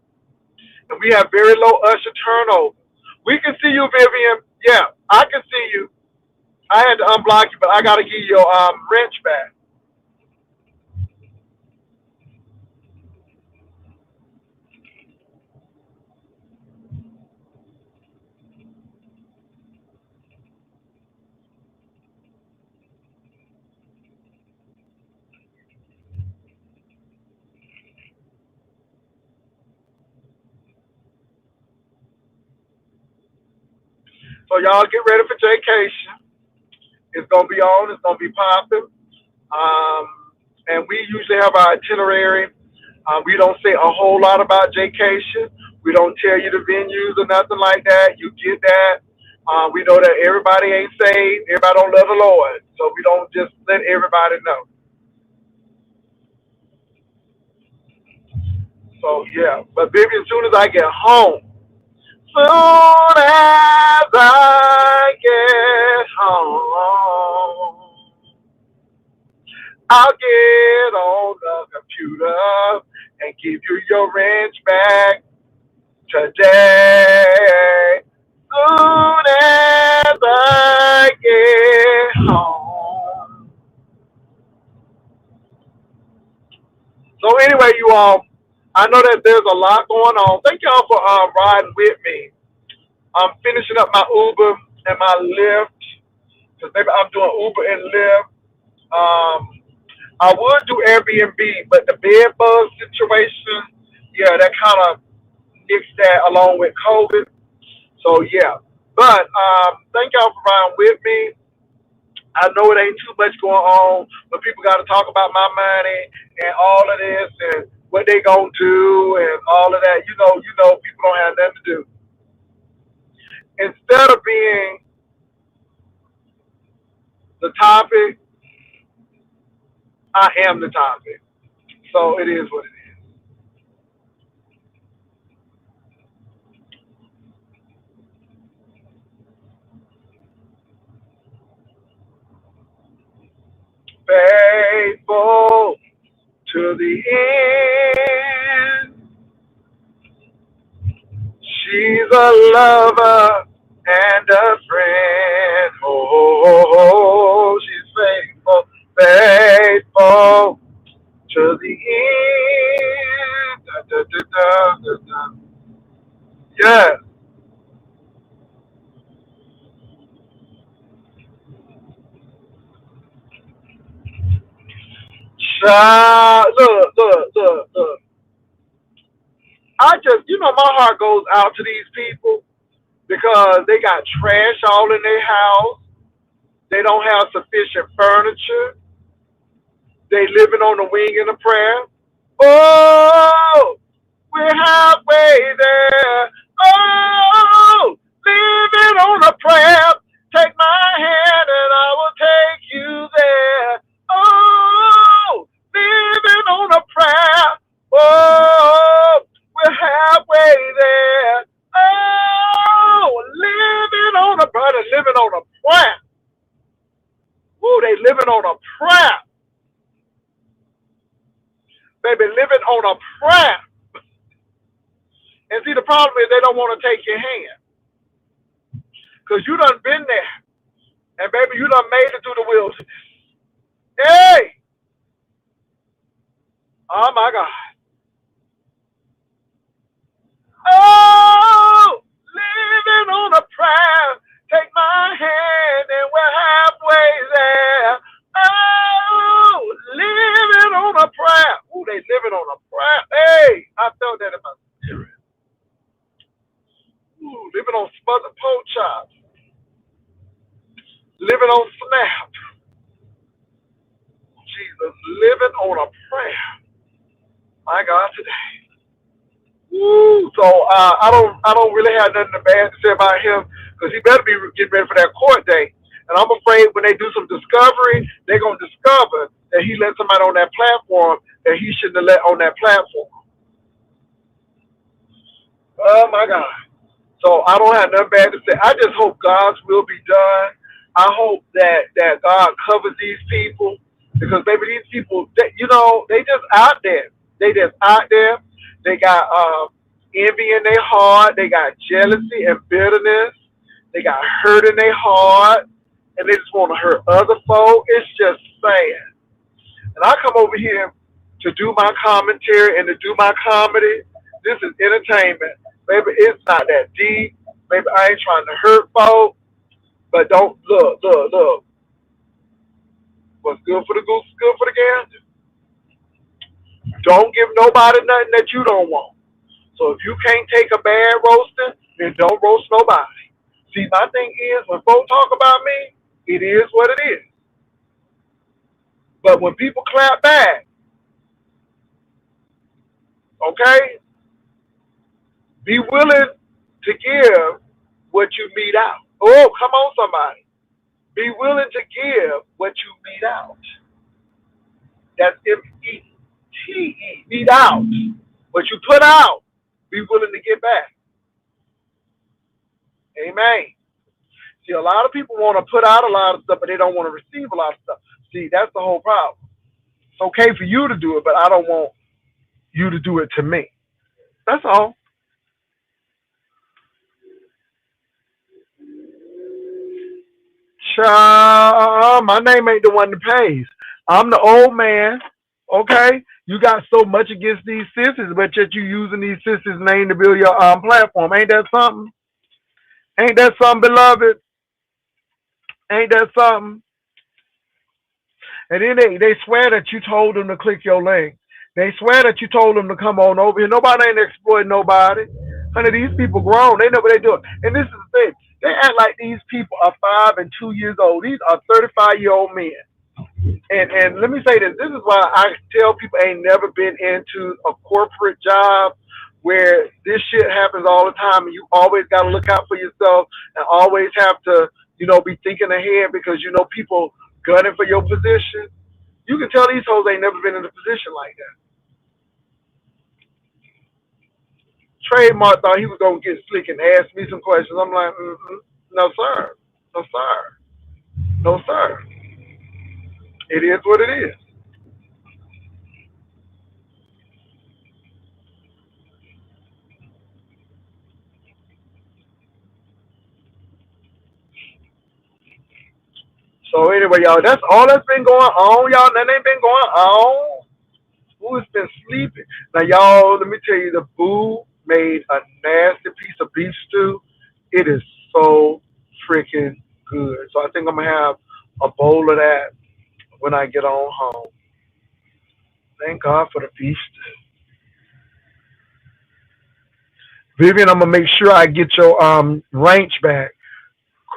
S1: And we have very low usher turnover. We can see you, Vivian. Yeah, I can see you. I had to unblock you, but I gotta give you your wrench back. So y'all get ready for Jaycation. It's gonna be on. It's gonna be popping. Um, and we usually have our itinerary. We don't say a whole lot about Jaycation. We don't tell you the venues or nothing like that. You get that. We know that everybody ain't saved. Everybody don't love the Lord. So we don't just let everybody know. So yeah. But baby, as soon as I get home, soon as I get home, I'll get on the computer and give you your wrench back today. soon as I get home. So anyway, you all, I know that there's a lot going on. Thank y'all for riding with me. I'm finishing up my Uber and my Lyft because maybe I'm doing Uber and Lyft. I would do Airbnb, but the bed bug situation, yeah, that kind of nixed that along with COVID. So yeah, but thank y'all for riding with me. I know it ain't too much going on, but people got to talk about my money and all of this and what they gonna do and all of that. People don't have nothing to do. Instead of being the topic, I am the topic. So it is what it is. Faithful to the end. She's a lover and a friend. She's faithful, faithful to the end. Da, da, da, da, da, da. Yes. Child, look. My heart goes out to these people because they got trash all in their house. They don't have sufficient furniture. They living on the wing and a prayer. Oh, we're halfway there. Oh, living on a prayer. Take my hand and I will take you there. Oh, living on a prayer. Oh, we're halfway there. Oh, living on a brother, living on a prayer. Ooh, they living on a prayer. Baby, living on a prayer. And see, the problem is they don't want to take your hand. Because you done been there. And baby, you done made it through the wilderness. Hey! Oh my God. Oh! Living on a prayer. Take my hand and we're halfway there. Oh! Living on a prayer. Ooh, they living on a prayer. Hey! I felt that in my spirit. Ooh, living on smothered pork chops. Living on snap. Jesus, living on a prayer. My God, today. Woo. So I don't really have nothing bad to say about him because he better be getting ready for that court date. And I'm afraid when they do some discovery, they're gonna discover that he let somebody on that platform that he shouldn't have let on that platform. Oh my God. So I don't have nothing bad to say. I just hope God's will be done. I hope that God covers these people because maybe these people, they just out there. They just out there. They got envy in their heart. They got jealousy and bitterness. They got hurt in their heart, and they just want to hurt other folk. It's just sad. And I come over here to do my commentary and to do my comedy. This is entertainment. Baby, it's not that deep. Baby, I ain't trying to hurt folk. But don't look. What's good for the goose is good for the gander. Don't give nobody nothing that you don't want. So if you can't take a bad roasting, then don't roast nobody. See, my thing is when folks talk about me, it is what it is. But when people clap back, okay, be willing to give what you meet out. Oh, come on, somebody. Be willing to give what you meet out. That's MEETE. Meet out. What you put out, be willing to get back. Amen. See, a lot of people want to put out a lot of stuff, but they don't want to receive a lot of stuff. See, that's the whole problem. It's okay for you to do it, but I don't want you to do it to me. That's all. Child, my name ain't the one that pays. I'm the old man. Okay, you got so much against these sisters, but yet you using these sisters' name to build your platform. Ain't that something? Ain't that something, beloved? Ain't that something? And then they swear that you told them to click your link. They swear that you told them to come on over here. Nobody ain't exploiting nobody. Honey, these people grown. They know what they doing. And this is the thing. They act like these people are 5 and 2 years old. These are 35-year-old men. And let me say this. This is why I tell people ain't never been into a corporate job where this shit happens all the time, and you always got to look out for yourself and always have to, be thinking ahead because people gunning for your position. You can tell these hoes ain't never been in a position like that. Trademark thought he was gonna get slick and ask me some questions. I'm like, no sir, no sir, no sir. It is what it is. So anyway, y'all, that's all that's been going on, y'all. That ain't been going on. Boo has been sleeping. Now, y'all, let me tell you, the Boo made a nasty piece of beef stew. It is so freaking good. So I think I'm gonna have a bowl of that when I get on home. Thank God for the beef stew. Vivian, I'm gonna make sure I get your ranch back,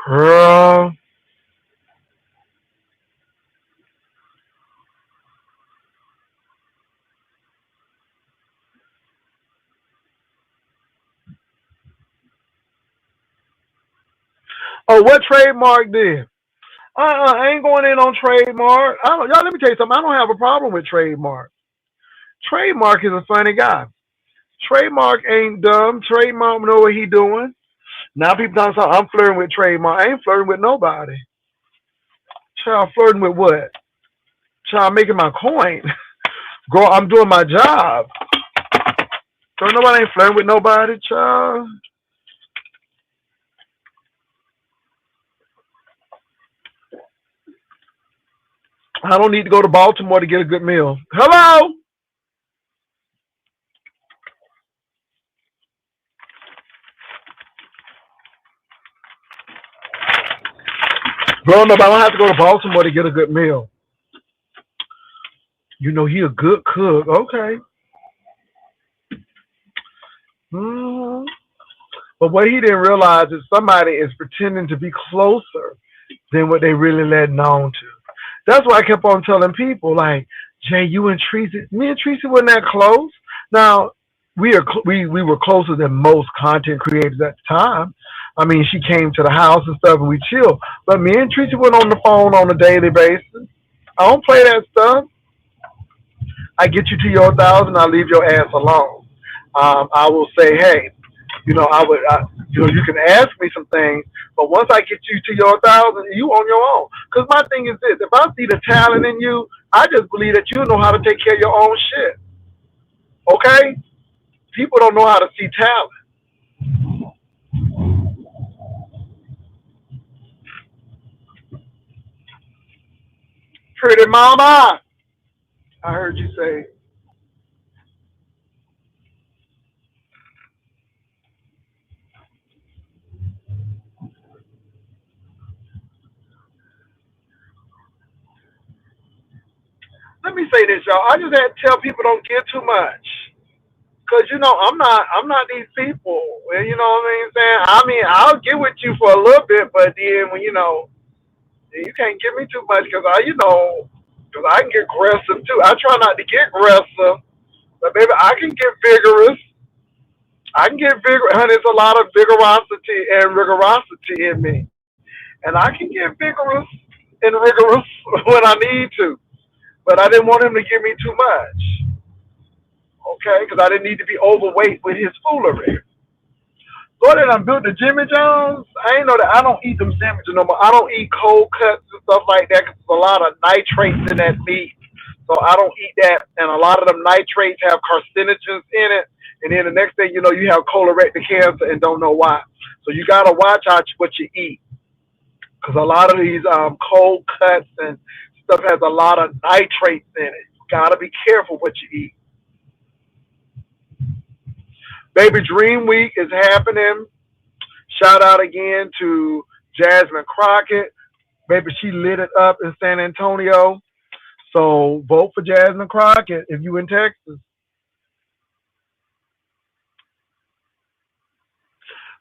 S1: girl. Oh, what trademark did? I ain't going in on trademark. I don't, y'all. Let me tell you something. I don't have a problem with trademark. Trademark is a funny guy. Trademark ain't dumb. Trademark know what he doing. Now people talking about I'm flirting with trademark. I ain't flirting with nobody. Child, flirting with what? Child, making my coin. Girl, I'm doing my job. So nobody ain't flirting with nobody, child. I don't need to go to Baltimore to get a good meal. Hello? Growing up, I don't have to go to Baltimore to get a good meal. He a good cook. Okay. hmm But what he didn't realize is somebody is pretending to be closer than what they really let known to. That's why I kept on telling people, like, Jay, you and Tracy, me and Tracy weren't that close. Now, we were closer than most content creators at the time. I mean, she came to the house and stuff, and we chilled. But me and Tracy went on the phone on a daily basis. I don't play that stuff. I get you to your 1,000, I leave your ass alone. I will say, hey, you can ask me some things, but once I get you to your 1,000, you on your own. Because my thing is this: if I see the talent in you, I just believe that you know how to take care of your own shit. Okay? People don't know how to see talent. Pretty mama, I heard you say. Let me say this, y'all. I just had to tell people don't get too much. Cause I'm not these people. And you know what I mean? Saying, I mean, I'll get with you for a little bit, but then when you can't give me too much, cause I can get aggressive too. I try not to get aggressive, but baby, I can get vigorous. I can get vigorous. Honey, there's a lot of vigorosity and rigorosity in me, and I can get vigorous and rigorous when I need to. But I didn't want him to give me too much, okay? Because I didn't need to be overweight with his foolery. Go ahead and built the Jimmy Jones. I ain't know that I don't eat them sandwiches no more. I don't eat cold cuts and stuff like that because there's a lot of nitrates in that meat. So I don't eat that. And a lot of them nitrates have carcinogens in it. And then the next thing you know, you have colorectal cancer and don't know why. So you got to watch out what you eat. because a lot of these cold cuts and stuff has a lot of nitrates in it. You gotta be careful what you eat. Baby Dream Week is happening. Shout out again to Jasmine Crockett. Baby, she lit it up in San Antonio. So vote for Jasmine Crockett if you in Texas.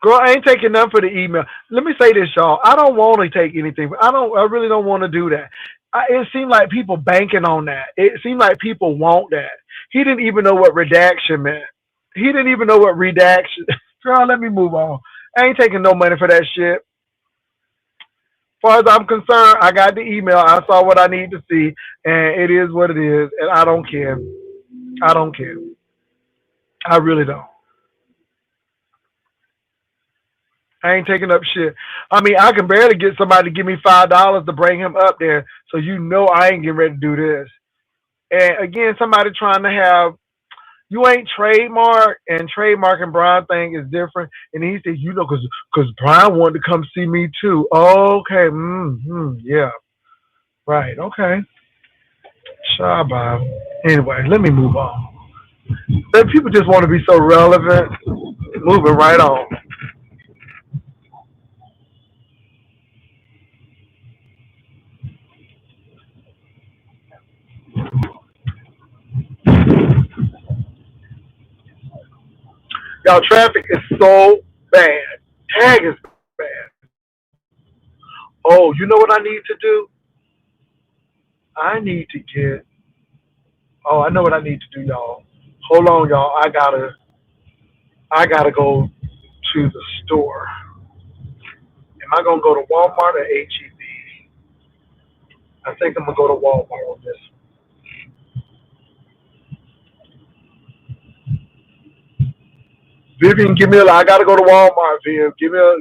S1: Girl, I ain't taking none for the email. Let me say this, y'all. I don't want to take anything. I don't. I really don't want to do that. It seemed like people banking on that. It seemed like people want that. He didn't even know what redaction meant. He didn't even know what redaction. Girl, let me move on. I ain't taking no money for that shit. As far as I'm concerned, I got the email. I saw what I need to see, and it is what it is, and I don't care. I don't care. I really don't. I ain't taking up shit. I mean, I can barely get somebody to give me $5 to bring him up there, so you know I ain't getting ready to do this. And again, somebody trying to have you ain't trademark, and trademark and Brian thing is different. And he said, you know, because Brian wanted to come see me too. Okay, yeah, right, okay, Shabba. Anyway, let me move on. Then people just want to be so relevant. Moving right on. Y'all, traffic is so bad. Tag is bad. Oh, you know what I need to do? I need to get. Oh, I know what I need to do, y'all. Hold on, y'all. I gotta go to the store. Am I gonna go to Walmart or HEB? I think I'm gonna go to Walmart on this. Vivian, give me a. I gotta go to Walmart, Viv. Give me a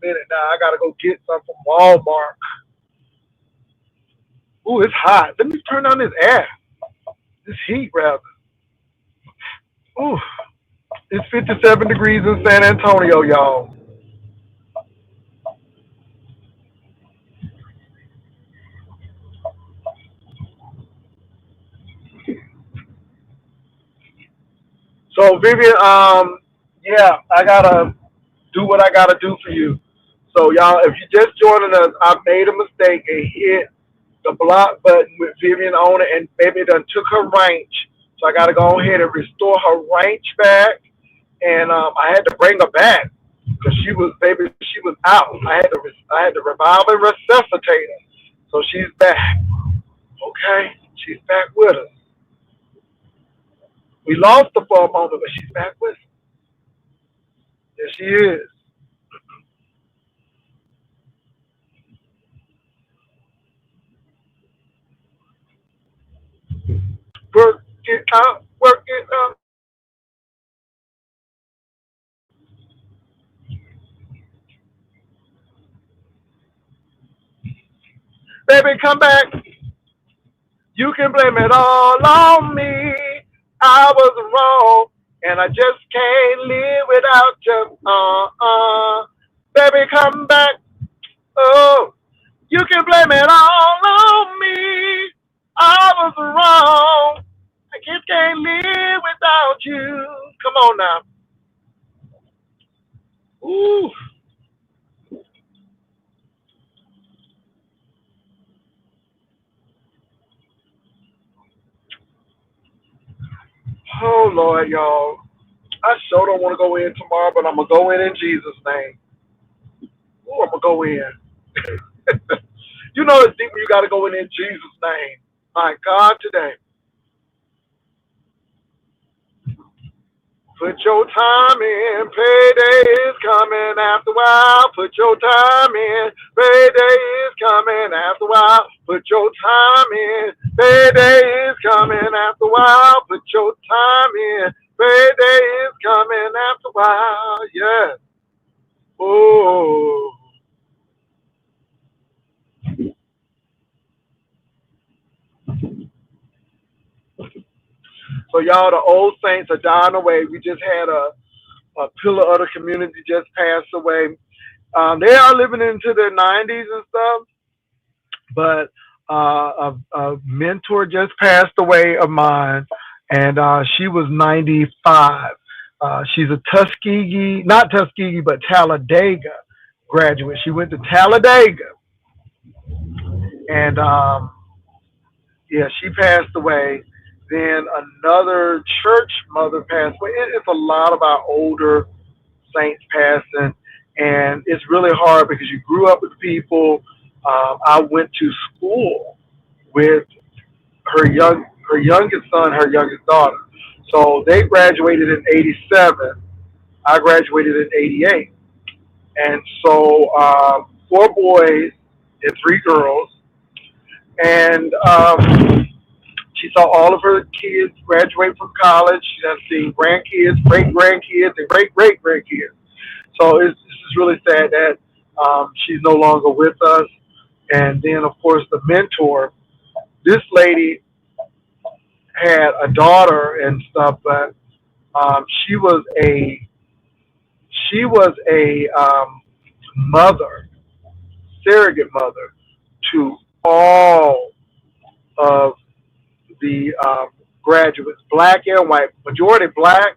S1: minute now. I gotta go get some from Walmart. Ooh, it's hot. Let me turn on this air. This heat, rather. Ooh, it's 57 degrees in San Antonio, y'all. So Vivian, yeah, I gotta do what I gotta do for you. So y'all, if you're just joining us, I made a mistake and hit the block button with Vivian on it, and baby done took her range. So I gotta go ahead and restore her range back, and I had to bring her back because she was out. I had to revive and resuscitate her. So she's back. Okay, she's back with us. We lost her for a moment, but she's back with us. There she is. Work it out, work it out. Baby, come back. You can blame it all on me. I was wrong, and I just can't live without you. Baby, come back. Oh, you can blame it all on me. I was wrong. I just can't live without you. Come on now. Ooh. Oh, Lord, y'all. I sure don't want to go in tomorrow, but I'm going to go in Jesus' name. Ooh, I'm going to go in. You know it's deep when you got to go in Jesus' name. My God, today. Put your time in. Payday is coming after a while. Put your time in. Payday is coming after a while. Put your time in. Payday is coming after a while. Put your time in. Payday is coming after a while. Yeah. Oh. So y'all, the old saints are dying away. We just had a pillar of the community just passed away. They are living into their 90s and stuff, but a mentor just passed away of mine, and she was 95. She's a Tuskegee, not Tuskegee, but Talladega graduate. She went to Talladega, and yeah, she passed away. Then another church mother passed away. It's a lot of our older saints passing, and it's really hard because you grew up with people. I went to school with her youngest son, her youngest daughter. So they graduated in '87. I graduated in '88, and so four boys and three girls. And she saw all of her kids graduate from college. She has seen grandkids, great grandkids, and great great grandkids. So this is really sad that she's no longer with us. And then, of course, the mentor. This lady had a daughter and stuff, but she was a mother, surrogate mother to all of the graduates, black and white, majority black.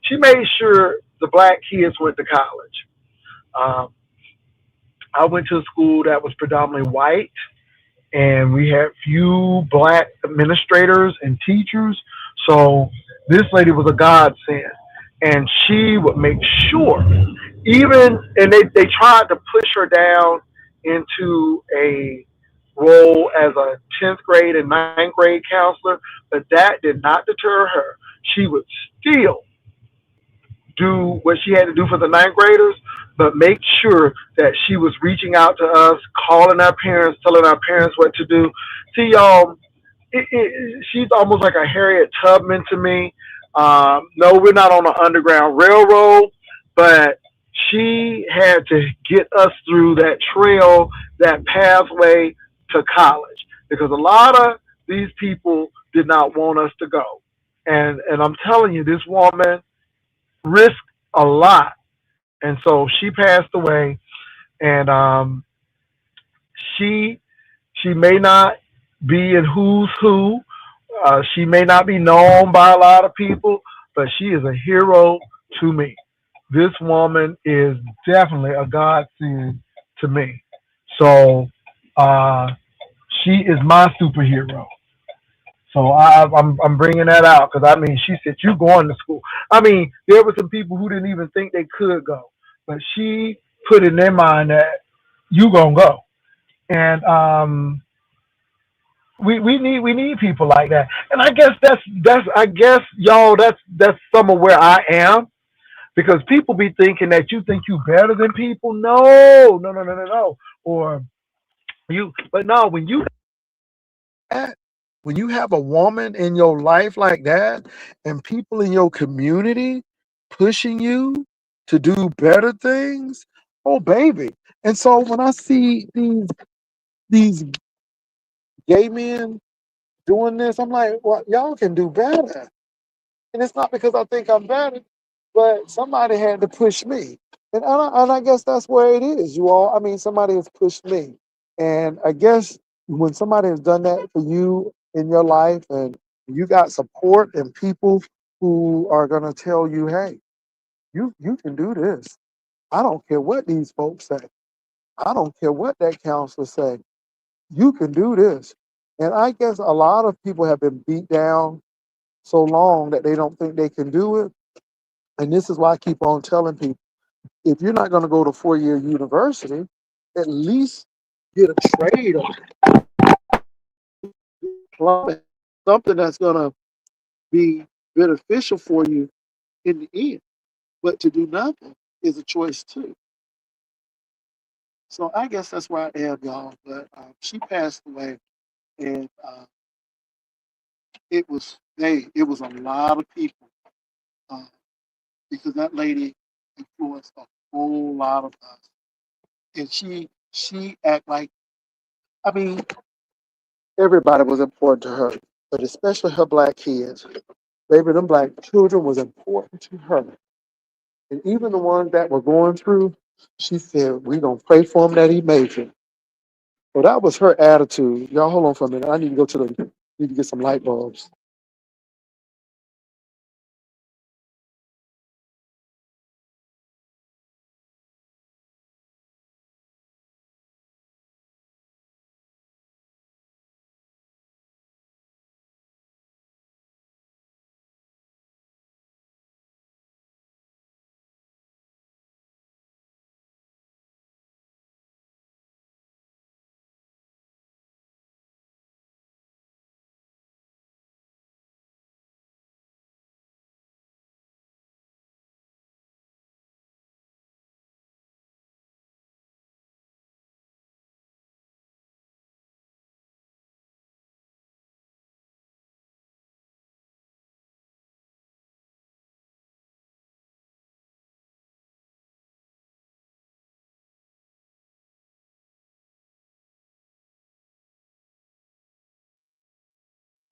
S1: She made sure the black kids went to college. Um, I went to a school that was predominantly white, and we had few black administrators and teachers. So this lady was a godsend, and she would make sure, even and they tried to push her down into a role as a 10th grade and ninth grade counselor, but that did not deter her. She would still do what she had to do for the ninth graders, but make sure that she was reaching out to us, calling our parents, telling our parents what to do. See, y'all, she's almost like a Harriet Tubman to me. No, we're not on the Underground Railroad, but she had to get us through that trail, that pathway to college, because a lot of these people did not want us to go. And I'm telling you, this woman risked a lot, and so she passed away, and she she may not be in who's who. She may not be known by a lot of people, but she is a hero to me. This woman is definitely a godsend to me. So uh, she is my superhero. So I'm bringing that out because I mean she said you going to school. I mean there were some people who didn't even think they could go, but she put in their mind that you gonna go, and we need people like that. And I guess that's I guess y'all that's some of where I am, because people be thinking that you think you better than people. No, no, no, no, no, no. Or you, but no, when you have a woman in your life like that, and people in your community pushing you to do better things, oh baby. And so when I see these gay men doing this, I'm like, well, y'all can do better. And it's not because I think I'm better, but somebody had to push me. And I guess that's where it is, you all. I mean, somebody has pushed me. And I guess when somebody has done that for you in your life, and you got support and people who are going to tell you, hey, you can do this. I don't care what these folks say. I don't care what that counselor say. You can do this. And I guess a lot of people have been beat down so long that they don't think they can do it. And this is why I keep on telling people, if you're not going to go to 4 year university, at least get a trade or plumbing, something that's going to be beneficial for you in the end. But to do nothing is a choice too. So I guess that's where I am, y'all. But she passed away, and it was a lot of people, uh, because that lady influenced a whole lot of us. And she act like, I mean, everybody was important to her, but especially her black kids. Baby, them black children was important to her. And even the ones that were going through,
S2: She said, we gonna pray for him that he makes it. Well, that was her attitude. Y'all hold on for a minute. I need to go to the need to get some light bulbs.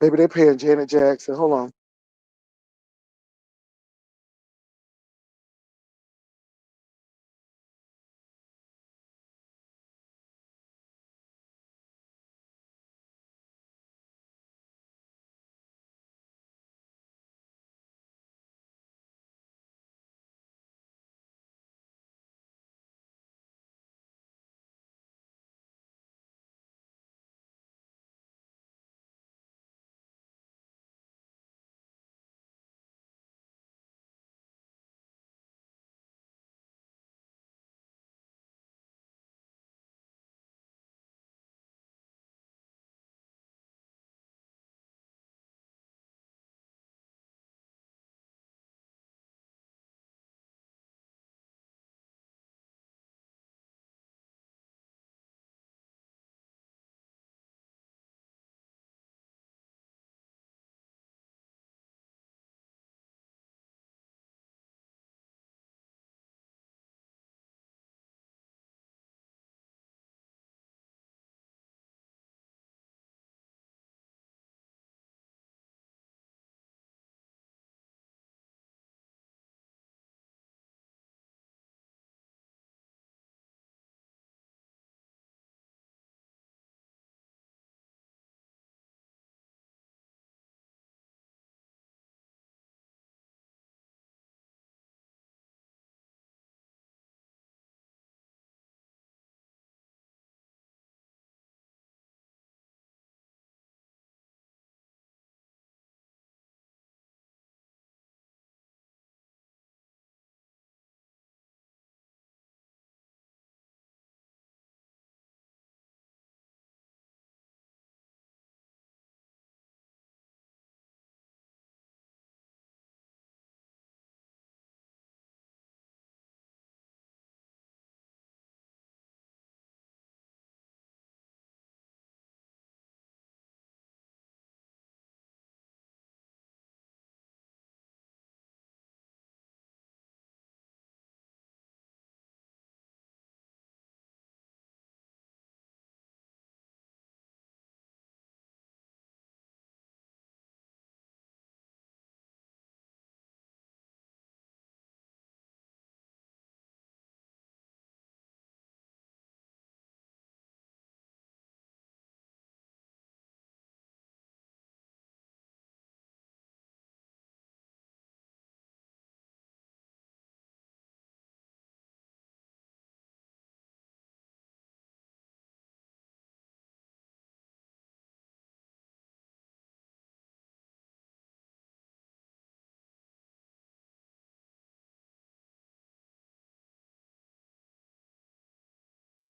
S2: Maybe they're paying Janet Jackson. Hold on.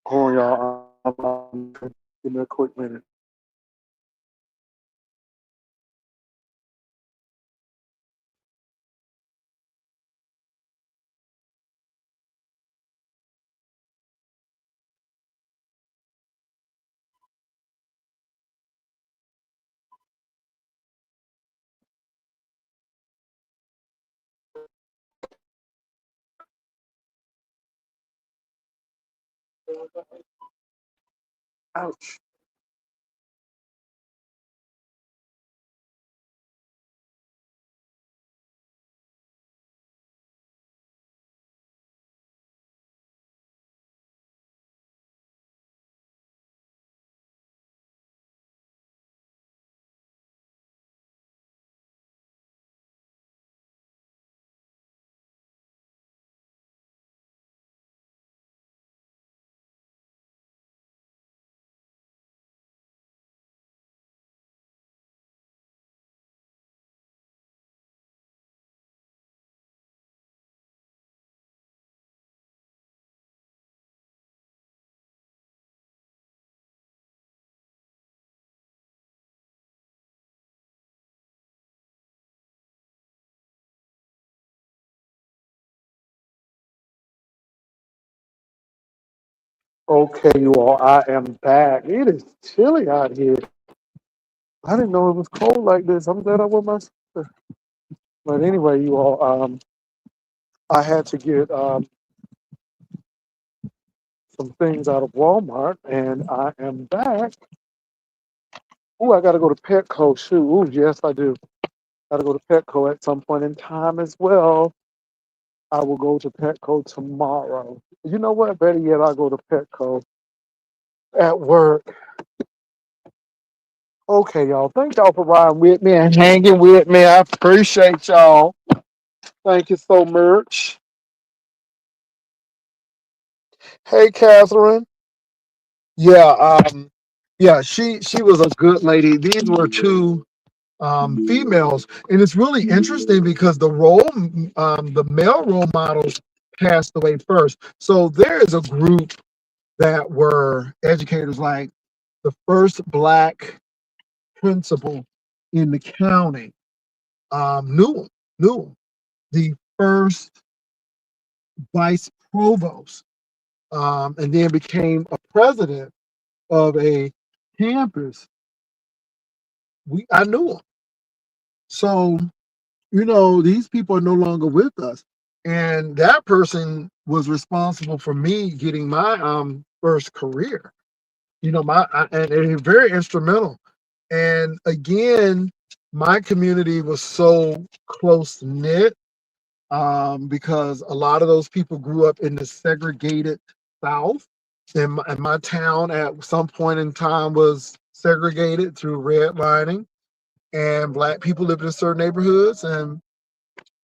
S2: Hold on, y'all. Give me a quick minute. Ouch. Okay, you all, I am back. It is chilly out here. I didn't know it was cold like this. I'm glad I wore my sweater. But anyway, you all, I had to get some things out of Walmart, and I am back. Ooh, I got to go to Petco. Shoot, ooh, yes, I do. Got to go to Petco at some point in time as well. I will go to Petco tomorrow. You know what? Better yet, I'll go to Petco at work. Okay, y'all. Thank y'all for riding with me and hanging with me. I appreciate y'all. Thank you so much. Hey, Catherine. Yeah, yeah, she was a good lady. These were two females, and it's really interesting because the male role models passed away first. So there is a group that were educators, like the first black principal in the county, knew him. The first vice provost, and then became a president of a campus. I knew him. So, these people are no longer with us. And that person was responsible for me getting my first career. And very instrumental. And again, my community was so close knit, because a lot of those people grew up in the segregated South. And my town at some point in time was segregated through redlining, and black people lived in certain neighborhoods, and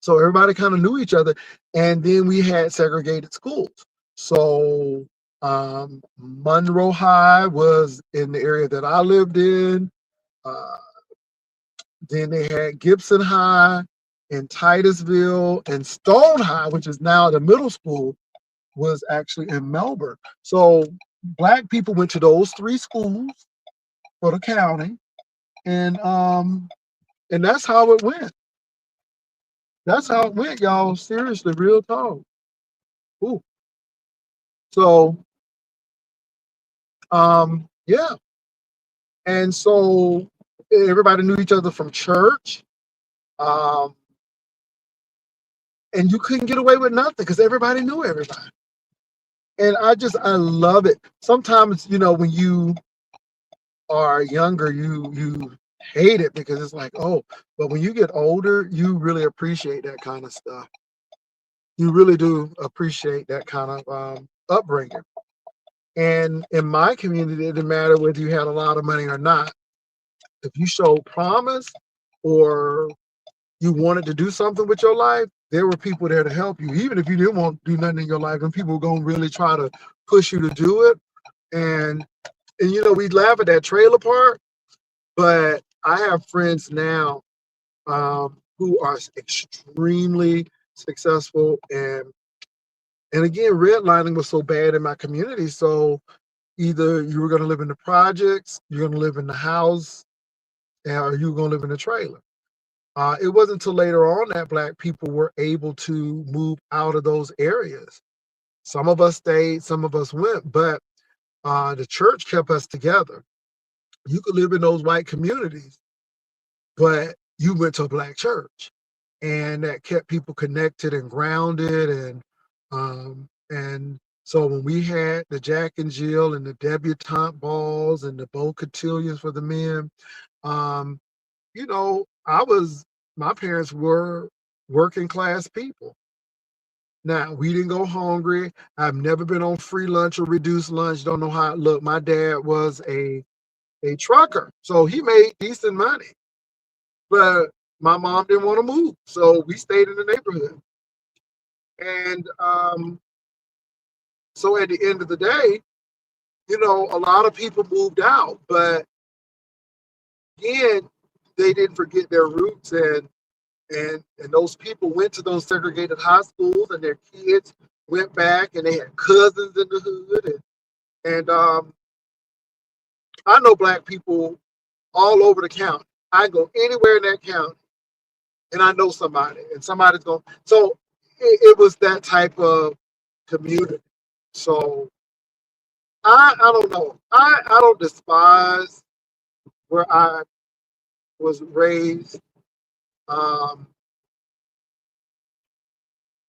S2: so everybody kind of knew each other. And then we had segregated schools. So Monroe High was in the area that I lived in. Uh, then they had Gibson High and Titusville, and Stone High, which is now the middle school, was actually in Melbourne. So black people went to those three schools for the county, and that's how it went. That's how it went, y'all. Seriously, real talk. Ooh. So, yeah. And so everybody knew each other from church. Um, and you couldn't get away with nothing because everybody knew everybody. And I love it. Sometimes, when you are younger, you hate it because it's like, oh, but when you get older, you really appreciate that kind of stuff. You really do appreciate that kind of upbringing. And in my community, it didn't matter whether you had a lot of money or not. If you showed promise or you wanted to do something with your life, there were people there to help you. Even if you didn't want to do nothing in your life, and people were going to really try to push you to do it. And we laugh at that trailer park, but I have friends now who are extremely successful. And again, redlining was so bad in my community. So either you were going to live in the projects, you're going to live in the house, or you were going to live in a trailer. It wasn't until later on that black people were able to move out of those areas. Some of us stayed, some of us went, but the church kept us together. You could live in those white communities, but you went to a black church, and that kept people connected and grounded. And so when we had the Jack and Jill and the debutante balls and the beau cotillions for the men, um, my parents were working class people. Now, we didn't go hungry. I've never been on free lunch or reduced lunch. Don't know how it looked. My dad was a trucker, so he made decent money. But my mom didn't want to move, so we stayed in the neighborhood. And so at the end of the day, a lot of people moved out, but again, they didn't forget their roots, and those people went to those segregated high schools, and their kids went back, and they had cousins in the hood, and I know black people all over the county. I go anywhere in that county, and I know somebody, and somebody's going. So it was that type of community. So I don't know. I don't despise where I was raised. Um,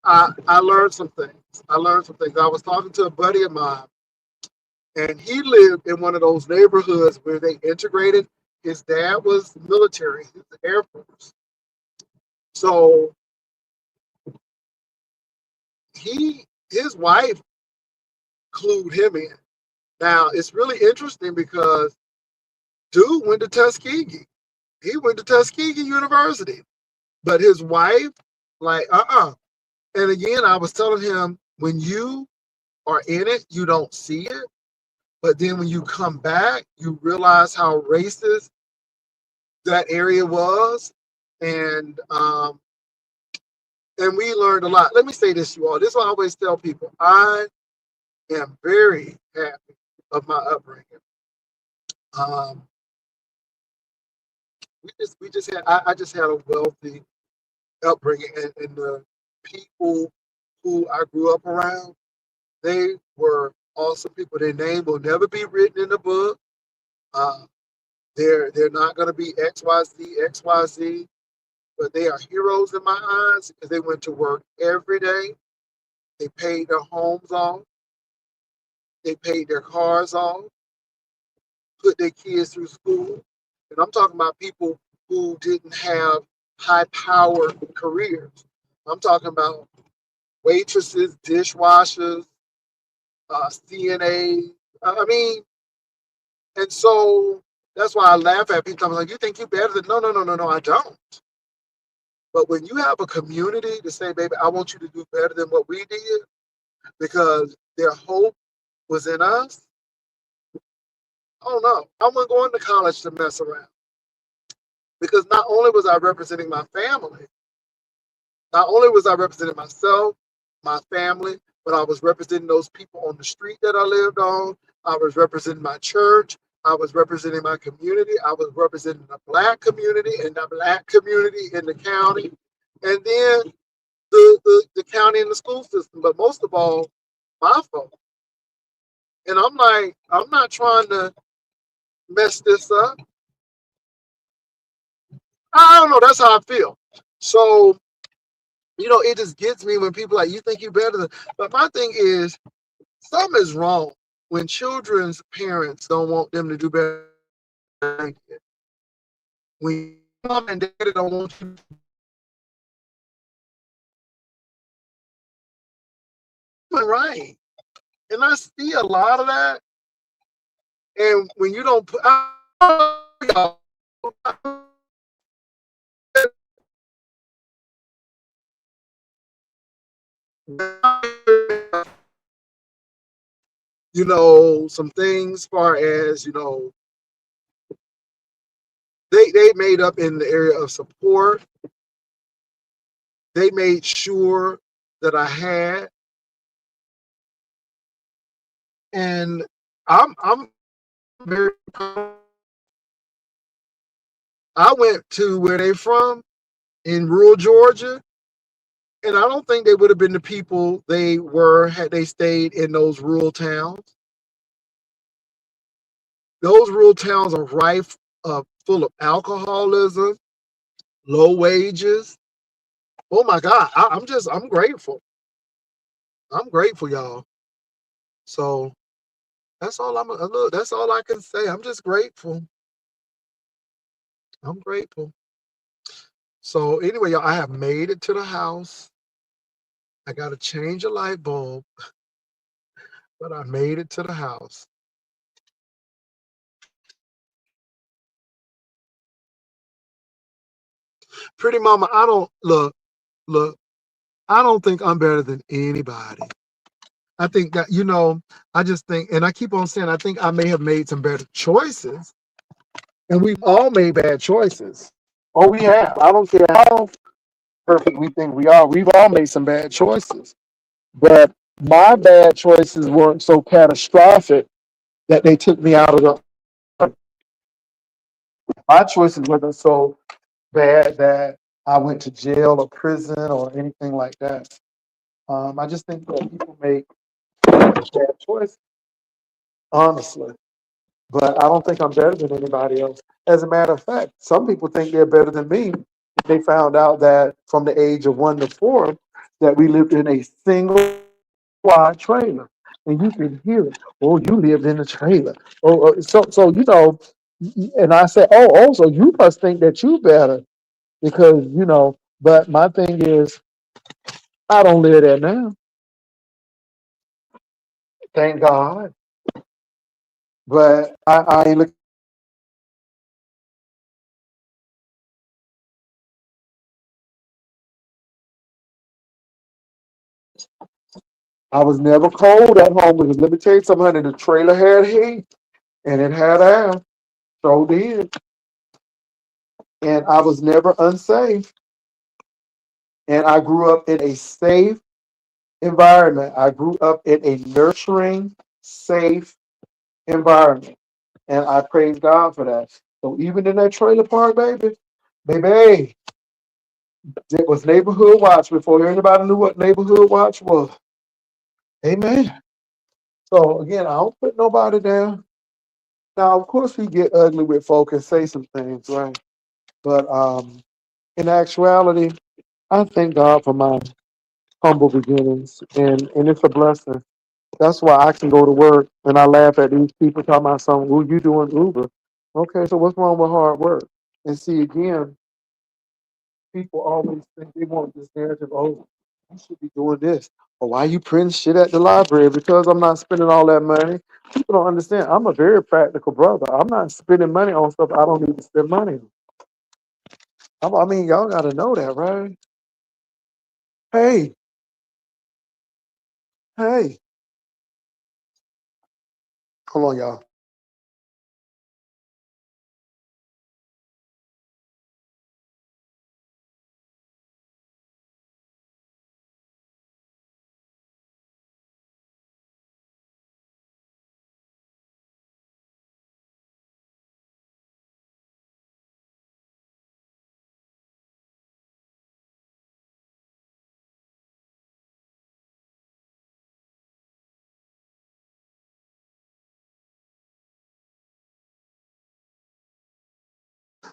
S2: I learned some things. I learned some things. I was talking to a buddy of mine, and he lived in one of those neighborhoods where they integrated. His dad was military, he was the Air Force. So his wife clued him in. Now it's really interesting because dude went to Tuskegee. He went to Tuskegee University, but his wife, like, And again, I was telling him, when you are in it, you don't see it. But then when you come back, you realize how racist that area was. And and we learned a lot. Let me say this to you all. This is what I always tell people. I am very happy of my upbringing. Um, we just had I just had a wealthy upbringing, and the people who I grew up around, they were awesome people. Their name will never be written in the book. Uh, they're not going to be XYZ, but they are heroes in my eyes because they went to work every day. They paid their homes off. They paid their cars off. Put their kids through school. And I'm talking about people who didn't have high-powered careers. I'm talking about waitresses, dishwashers, CNAs. I mean, and so that's why I laugh at people. I'm like, you think you're better than? No, I don't. But when you have a community to say, baby, I want you to do better than what we did, because their hope was in us. Oh no, I wasn't going to college to mess around. Because not only was I representing my family, not only was I representing myself, my family, but I was representing those people on the street that I lived on. I was representing my church. I was representing my community. I was representing the Black community and the Black community in the county. And then the county and the school system. But most of all, my folks. And I'm like, I'm not trying to mess this up. I don't know. That's how I feel. So, it just gets me when people are like, you think you're better than. But my thing is, something is wrong when children's parents don't want them to do better than they did. When mom and dad don't want you to do right. And I see a lot of that. And when you don't put, some things as far as, they made up in the area of support. They made sure that I had, and I'm very proud. I went to where they from in rural Georgia, and I don't think they would have been the people they were had they stayed in those rural towns. Those rural towns are rife, full of alcoholism, low wages. Oh my God, I'm grateful. I'm grateful, y'all. So that's all look. That's all I can say. I'm just grateful. I'm grateful. So anyway, y'all, I have made it to the house. I got to change a light bulb, but I made it to the house. Pretty mama, I don't look. I don't think I'm better than anybody. I think that, I just think, and I keep on saying, I think I may have made some better choices, and we've all made bad choices. Oh, we have. I don't care how perfect we think we are. We've all made some bad choices. But my bad choices weren't so catastrophic that they took me out of my choices wasn't so bad that I went to jail or prison or anything like that. I just think that people make bad choices. honestly. But I don't think I'm better than anybody else. As a matter of fact, some people think they're better than me. They found out that from the age of 1 to 4, that we lived in a single wide trailer, and you can hear it. Oh, you lived in a trailer. So and I said, so you must think that you better because But my thing is, I don't live there now. Thank God. But I ain't look. I was never cold at home because let me tell you something, honey, the trailer had heat and it had air. So did. And I was never unsafe. And I grew up in a safe environment. I grew up in a nurturing, safe environment. And I praise God for that. So even in that trailer park, baby, it was neighborhood watch before anybody knew what neighborhood watch was. Amen. So again, I don't put nobody down. Now, of course, we get ugly with folk and say some things, right? But in actuality, I thank God for my humble beginnings, and it's a blessing. That's why I can go to work and I laugh at these people talking about something. Who you doing Uber? Okay, so what's wrong with hard work? And see again, people always think they want this narrative. Oh, you should be doing this. Or why you print shit at the library? Because I'm not spending all that money. People don't understand. I'm a very practical brother. I'm not spending money on stuff I don't need to spend money on. I mean, y'all got to know that, right? Hey, hey, hold on, y'all.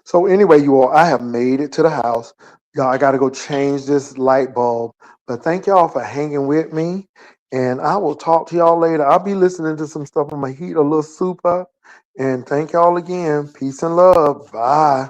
S2: So anyway, you all, I have made it to the house. Y'all, I got to go change this light bulb. But thank y'all for hanging with me. And I will talk to y'all later. I'll be listening to some stuff. I'm going to heat a little soup up. And thank y'all again. Peace and love. Bye.